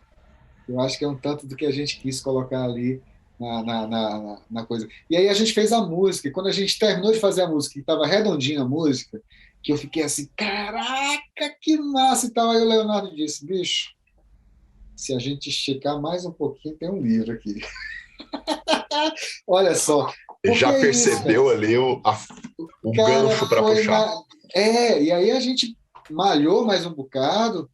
Eu acho que é um tanto do que a gente quis colocar ali na coisa. E aí a gente fez a música, e quando a gente terminou de fazer a música, que estava redondinha a música, que eu fiquei assim, caraca, que massa e tal. Aí o Leonardo disse, bicho, se a gente esticar mais um pouquinho, tem um livro aqui. Olha só. Ele já é isso, percebeu ali o gancho para puxar. E aí a gente malhou mais um bocado,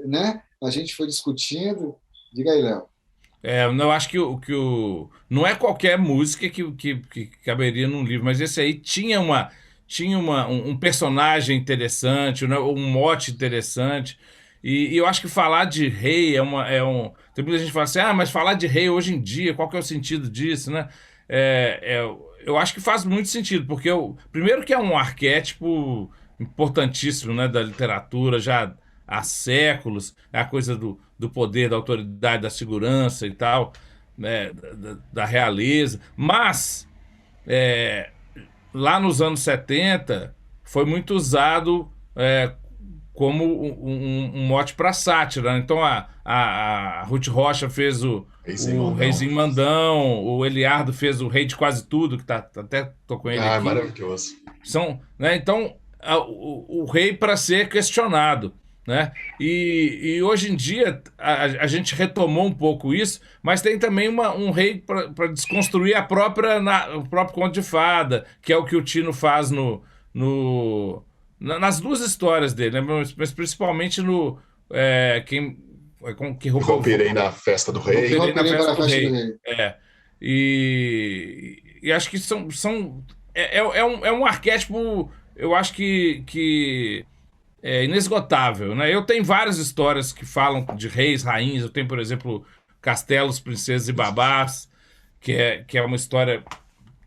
né? A gente foi discutindo. Diga aí, Léo. Eu acho não é qualquer música que caberia num livro, mas esse aí tinha um personagem interessante, né, um mote interessante. E eu acho que falar de rei tem muita gente que fala assim, mas falar de rei hoje em dia, qual que é o sentido disso, né? Eu acho que faz muito sentido, porque primeiro que é um arquétipo importantíssimo, né, da literatura, já há séculos, é a coisa do poder, da autoridade, da segurança e tal, né, da realeza. Mas, lá nos anos 70, foi muito usado como um mote para sátira, né? Então, a Ruth Rocha fez o Reizinho Mandão, o Eliardo fez o Rei de Quase Tudo, que até tô com ele aqui. Maravilhoso. Né, então, o rei para ser questionado. Né? E hoje em dia a gente retomou um pouco isso, mas tem também um rei para desconstruir o próprio conto de fada, que é o que o Tino faz nas duas histórias dele, né? Mas principalmente no que Romperei na festa do rei. Romperei na festa do rei. Do rei. E acho que é um arquétipo, eu acho que é inesgotável, né? Eu tenho várias histórias que falam de reis, rainhas. Eu tenho, por exemplo, Castelos, Princesas e Babás, que é uma história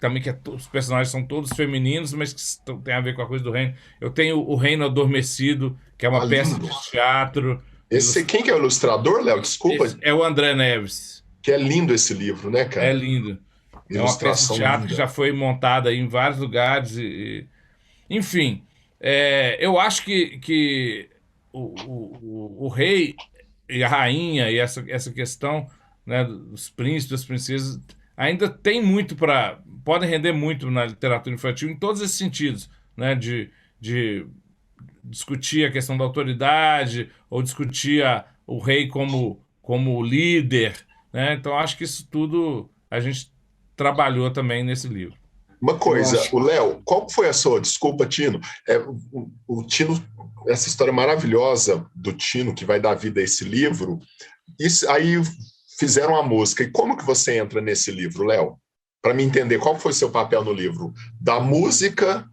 também os personagens são todos femininos, mas que tem a ver com a coisa do reino. Eu tenho O Reino Adormecido, que é uma peça de teatro. Quem que é o ilustrador, Léo? Desculpa. É o André Neves. Que é lindo esse livro, né, cara? É lindo. É uma peça de teatro linda, que já foi montada em vários lugares. Enfim, eu acho que o rei e a rainha e essa questão, né, dos príncipes, das princesas, ainda tem muito podem render muito na literatura infantil em todos esses sentidos, né, de discutir a questão da autoridade ou discutir o rei como líder, né? Então acho que isso tudo a gente trabalhou também nesse livro. Uma coisa, o Léo, qual foi a sua... Desculpa, Tino. O Tino, essa história maravilhosa do Tino, que vai dar vida a esse livro, aí fizeram a música. E como que você entra nesse livro, Léo? Para me entender, qual foi o seu papel no livro? Da música...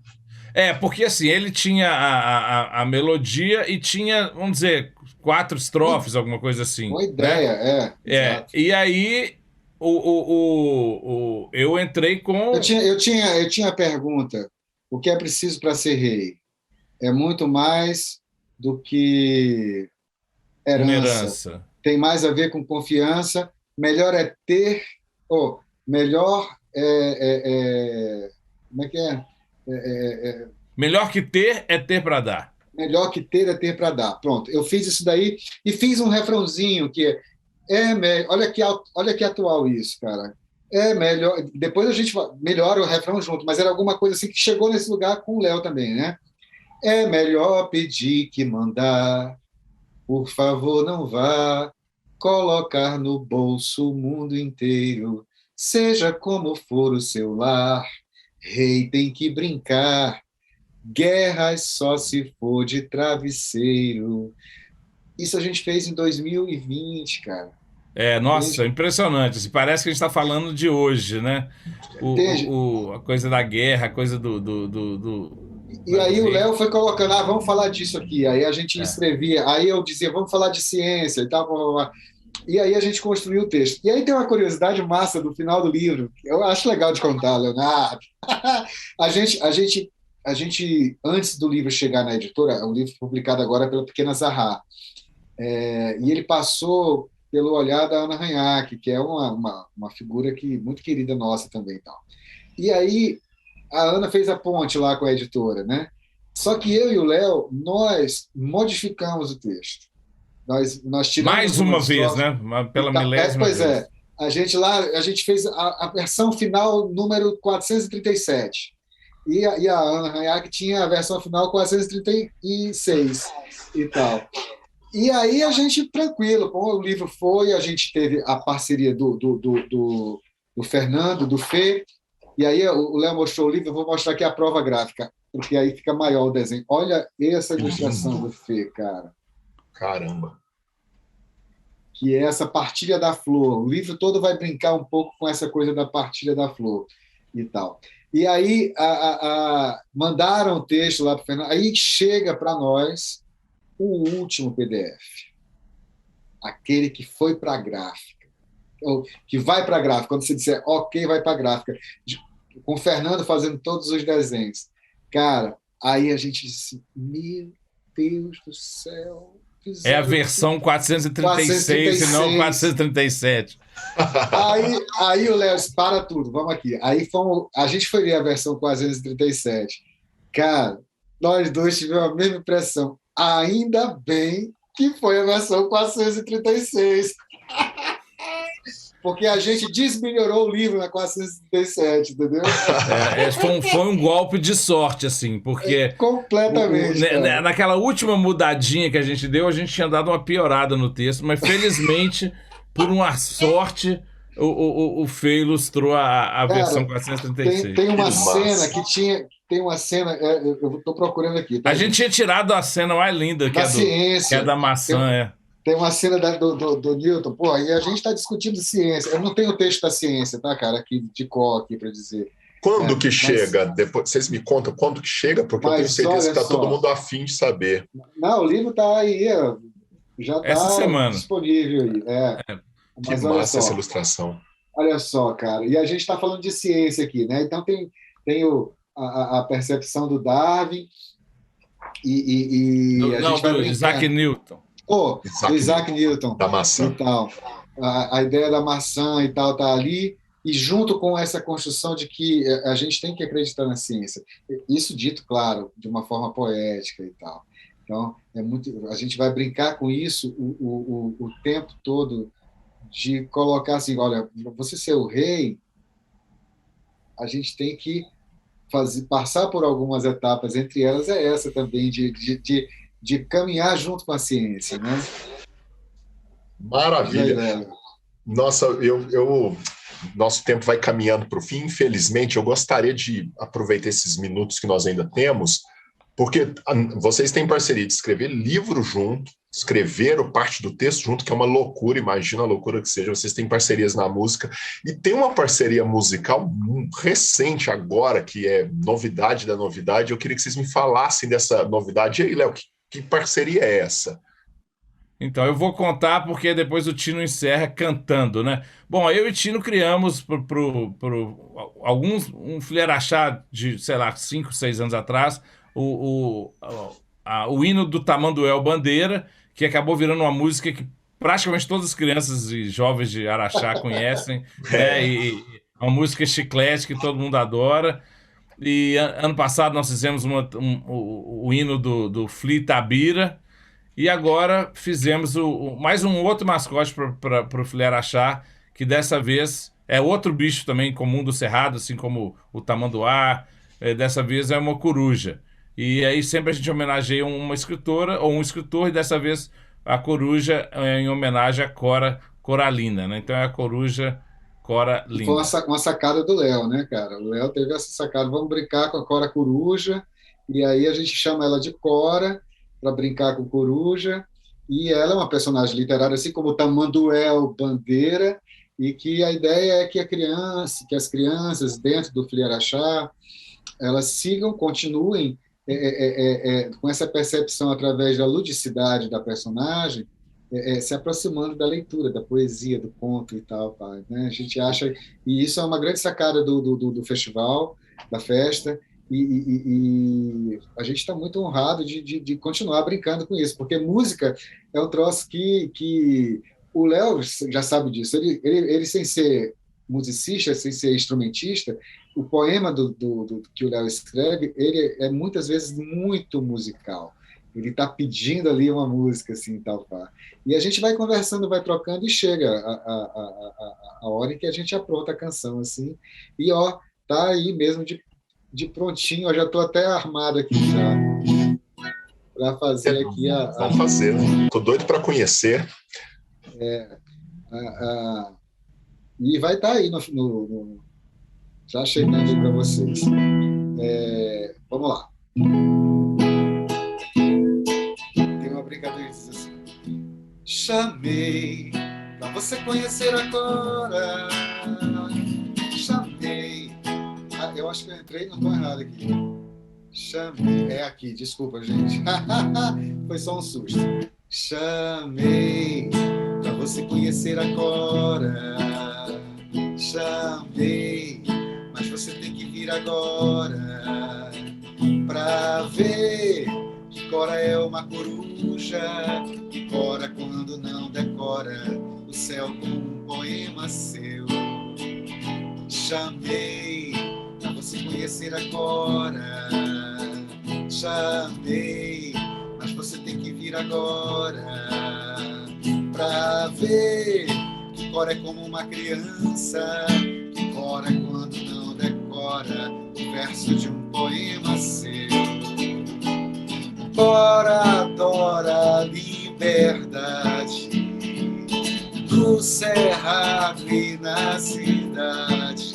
Porque assim, ele tinha a melodia e tinha, vamos dizer, 4 estrofes, alguma coisa assim. Uma ideia, né? E aí... eu entrei com... Eu tinha a pergunta: o que é preciso para ser rei? É muito mais do que herança. Tem mais a ver com confiança. Melhor é ter... melhor como é que é? Melhor que ter é ter para dar. Melhor que ter é ter para dar. Pronto, eu fiz isso daí e fiz um refrãozinho que olha que atual isso, cara. É melhor. Depois a gente melhora o refrão junto, mas era alguma coisa assim que chegou nesse lugar com o Léo também, né? É melhor pedir que mandar, por favor, não vá colocar no bolso o mundo inteiro, seja como for o seu lar, rei tem que brincar, Guerra só se for de travesseiro. Isso a gente fez em 2020, cara. Nossa, Entende? impressionante. Assim, parece que a gente está falando de hoje, né? Entende? A coisa da guerra, a coisa E do aí o rei. Léo foi colocando, vamos falar disso aqui. Aí a gente É. escrevia, aí eu dizia, vamos falar de ciência e tal, blá, blá, blá. E aí a gente construiu o texto. E aí tem uma curiosidade massa do final do livro, que eu acho legal de contar, Leonardo. A gente, a gente, antes do livro chegar na editora, é um livro publicado agora pela Pequena Zahar, e ele passou pelo olhar da Ana Ranhac, que é uma figura muito querida nossa também. Tal. E aí a Ana fez a ponte lá com a editora, né? Só que eu e o Léo, nós modificamos o texto. Nós tiramos Mais uma umas vez, estrofes né? Pela milésima pois vez. é, a gente fez a versão final número 437. E a Ana Ranhac tinha a versão final 436 e tal. E aí a gente, tranquilo, o livro foi, a gente teve a parceria do Fernando, do Fê, e aí o Léo mostrou o livro, eu vou mostrar aqui a prova gráfica, porque aí fica maior o desenho. Olha essa Que ilustração lindo. do Fê, cara, Caramba. que é essa partilha da flor. O livro todo vai brincar um pouco com essa coisa da partilha da flor e tal. E aí mandaram o texto lá para o Fernando, aí chega para nós o último PDF, aquele que foi para a gráfica, ou que vai para a gráfica, quando você disser ok, vai para a gráfica, com o Fernando fazendo todos os desenhos. Cara, aí a gente disse, meu Deus do céu, É a fizeram versão 436 e não 436. 437. Aí o Léo disse, para tudo, vamos aqui. Aí a gente foi ver a versão 437. Cara, nós dois tivemos a mesma impressão. Ainda bem que foi a versão 436. Porque a gente desmelhorou o livro na 437, entendeu? Foi um golpe de sorte, assim, porque Completamente, cara. naquela última mudadinha que a gente deu, a gente tinha dado uma piorada no texto, mas felizmente, por uma sorte, o Fê ilustrou a versão Cara, 436. tem uma Que cena massa. que tinha. Tem uma cena, eu estou procurando aqui, tá, A gente gente? tinha tirado a cena mais linda, Da que é a ciência. da Tem, maçã, é. tem uma cena do Newton, pô, e a gente está discutindo ciência. Eu não tenho o texto da ciência, tá, cara, aqui de cor aqui para dizer. Quando Né? que chega? Depois, vocês me contam quando que chega, porque eu tenho Mas certeza olha que está todo só, mundo afim de saber. não, o livro está aí, já Essa está semana. disponível aí. Que Mas massa essa ilustração. olha só, cara, e a gente está falando de ciência aqui, né? Então tem a percepção do Darwin e a Não, gente vai do Isaac brincando. Newton. Do Isaac Isaac Newton, Newton da e maçã. tal. A ideia da maçã e tal tá ali, e junto com essa construção de que a gente tem que acreditar na ciência. Isso dito, claro, de uma forma poética e tal. Então, a gente vai brincar com isso o tempo todo, de colocar assim, olha, você ser o rei, a gente tem que passar por algumas etapas, entre elas é essa também, de caminhar junto com a ciência, né? Diz aí, Maravilha. Léo. Nossa, nosso tempo vai caminhando para o fim. Infelizmente, eu gostaria de aproveitar esses minutos que nós ainda temos, porque vocês têm parceria de escrever livro junto, escrever parte do texto junto, que é uma loucura, imagina a loucura que seja. Vocês têm parcerias na música, e tem uma parceria musical recente agora, que é novidade da novidade. Eu queria que vocês me falassem dessa novidade. E aí, Léo, que parceria é essa? Então, eu vou contar porque depois o Tino encerra cantando, né? Bom, eu e o Tino criamos um Fuleirachá de, sei lá, 5, 6 anos atrás, o hino do Tamanduel Bandeira, que acabou virando uma música que praticamente todas as crianças e jovens de Araxá conhecem, né? E uma música chiclete que todo mundo adora. E ano passado nós fizemos o hino do Fli Tabira. E agora fizemos mais um outro mascote para o Filé Araxá, que dessa vez é outro bicho também comum do Cerrado, assim como o tamanduá. Dessa vez é uma coruja. E aí sempre a gente homenageia uma escritora ou um escritor, e dessa vez a coruja é em homenagem à Cora Coralina, né? Então é a coruja Cora Foi Linda. uma sacada do Léo, né, cara? O Léo teve essa sacada. Vamos brincar com a Cora Coruja E aí a gente chama ela de Cora, para brincar com coruja, e ela é uma personagem literária, assim como Tamanduel Bandeira, e que a ideia é que as crianças dentro do Fliarachá, elas sigam, continuem com essa percepção através da ludicidade da personagem, se aproximando da leitura, da poesia, do conto e tal, pá, né? A gente acha, e isso é uma grande sacada do festival, da festa, e a gente está muito honrado de continuar brincando com isso, porque música é um troço que o Léo já sabe disso, ele sem ser musicista, sem ser instrumentista, o poema que o Léo escreve, ele é muitas vezes muito musical. Ele está pedindo ali uma música, assim, tal, pá. E a gente vai conversando, vai trocando, e chega a hora em que a gente apronta a canção, assim. E, ó, tá aí mesmo de prontinho, eu já estou até armado aqui já, para fazer aqui Vamos fazer. Estou doido para conhecer. E vai estar aí já chegando aí para vocês. Vamos lá. Tem uma brincadeira que diz assim: chamei pra você conhecer agora. Chamei. Eu acho que eu entrei no tom errado aqui. Chamei. É aqui, desculpa, gente. Foi só um susto. Chamei pra você conhecer agora. Chamei, mas você tem que vir agora pra ver que Cora é uma coruja, que Cora quando não decora o céu com um poema seu. Chamei pra você conhecer agora. Chamei, mas você tem que vir agora pra ver que Cora é como uma criança, que Cora quando não decora o verso de um poema seu. Cora adora a liberdade no cerrado e na cidade,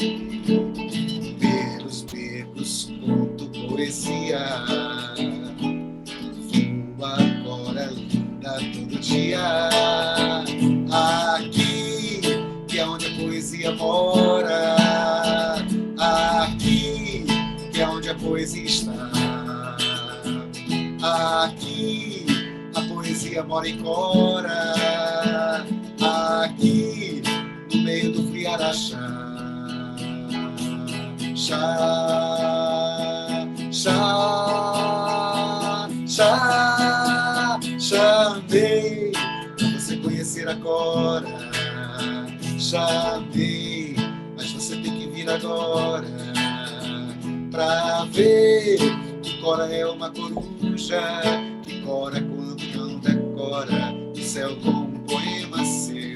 pelos becos conto poesia, voa Cora linda todo dia. Aqui, que é onde a poesia mora. Aqui, que é onde a poesia está. Aqui, a poesia mora em Cora. Aqui, no meio do Fliarachá. Chamei pra você conhecer agora. Chamei, mas você tem que vir agora pra ver que Cora é uma coruja, que Cora quando não decora o céu com um poema seu.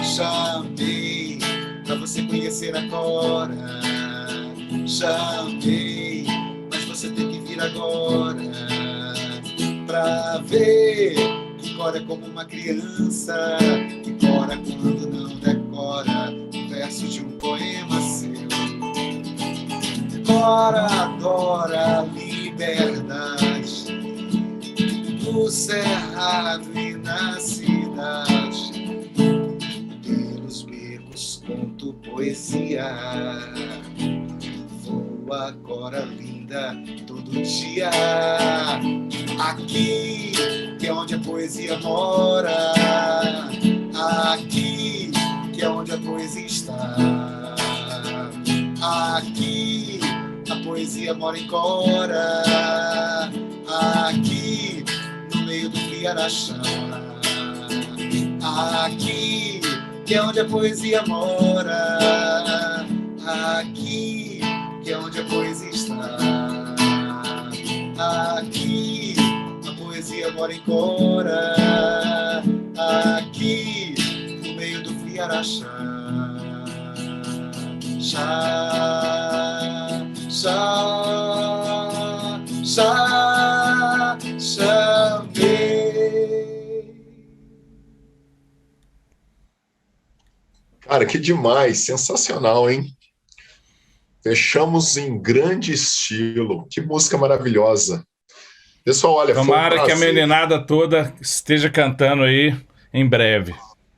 Chamei pra você conhecer agora. Chamei, mas você tem que vir agora pra ver que Cora é como uma criança, que Cora quando não decora o verso de um poema seu. Cora adora a liberdade no cerrado e na cidade, pelos becos conto poesia, voa Cora linda todo dia. Aqui, que é onde a poesia mora. Aqui, que é onde a poesia está. Aqui, a poesia mora em Cora. Aqui, no meio do Fliarachá. Aqui, que é onde a poesia mora. Aqui, que é onde a poesia está. Aqui, a poesia mora em Cora. Aqui, no meio do Fliarachá. Chamei. Cara, que demais, sensacional, hein? Fechamos em grande estilo. Que música maravilhosa. Pessoal, olha, Tomara foi um que a prazer. meninada toda esteja cantando aí em breve.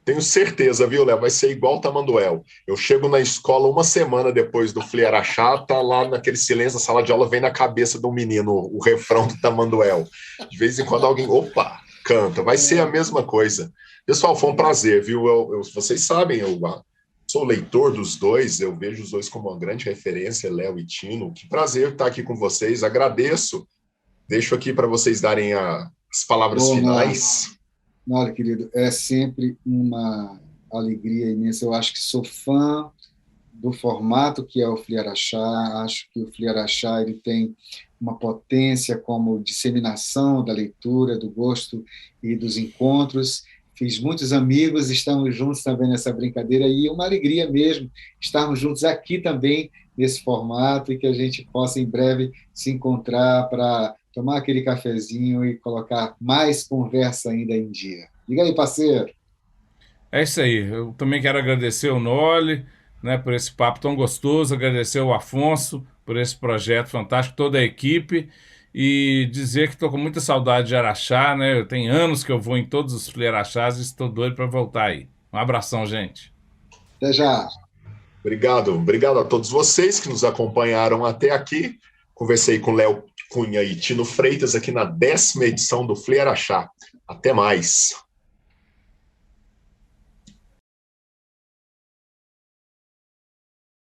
Tenho certeza, viu, Léo? Vai ser igual o Tamanduel. Eu chego na escola uma semana depois do Fliarachá, tá lá naquele silêncio da sala de aula, vem na cabeça do menino o refrão do Tamanduel. De vez em quando alguém, opa, canta. Vai ser a mesma coisa. Pessoal, foi um prazer, viu? Vocês sabem, eu sou leitor dos dois, eu vejo os dois como uma grande referência, Léo e Tino. Que prazer estar aqui com vocês. Agradeço. Deixo aqui para vocês darem as palavras finais. Olha, querido, é sempre uma alegria imensa. Eu acho que sou fã do formato que é o Fliarachá. Acho que o Fliarachá ele tem uma potência como disseminação da leitura, do gosto e dos encontros. Fiz muitos amigos, estamos juntos também nessa brincadeira e é uma alegria mesmo estarmos juntos aqui também nesse formato e que a gente possa em breve se encontrar para tomar aquele cafezinho e colocar mais conversa ainda em dia. Diga aí, parceiro. É isso aí. Eu também quero agradecer o Noli, né, por esse papo tão gostoso, agradecer o Afonso por esse projeto fantástico, toda a equipe, e dizer que estou com muita saudade de Araxá, né? Eu tenho anos que eu vou em todos os Fliarachás e estou doido para voltar aí. Um abração, gente. Até já. Obrigado a todos vocês que nos acompanharam até aqui. Conversei com Léo Cunha e Tino Freitas aqui na 10ª edição do Fliarachá. Até mais.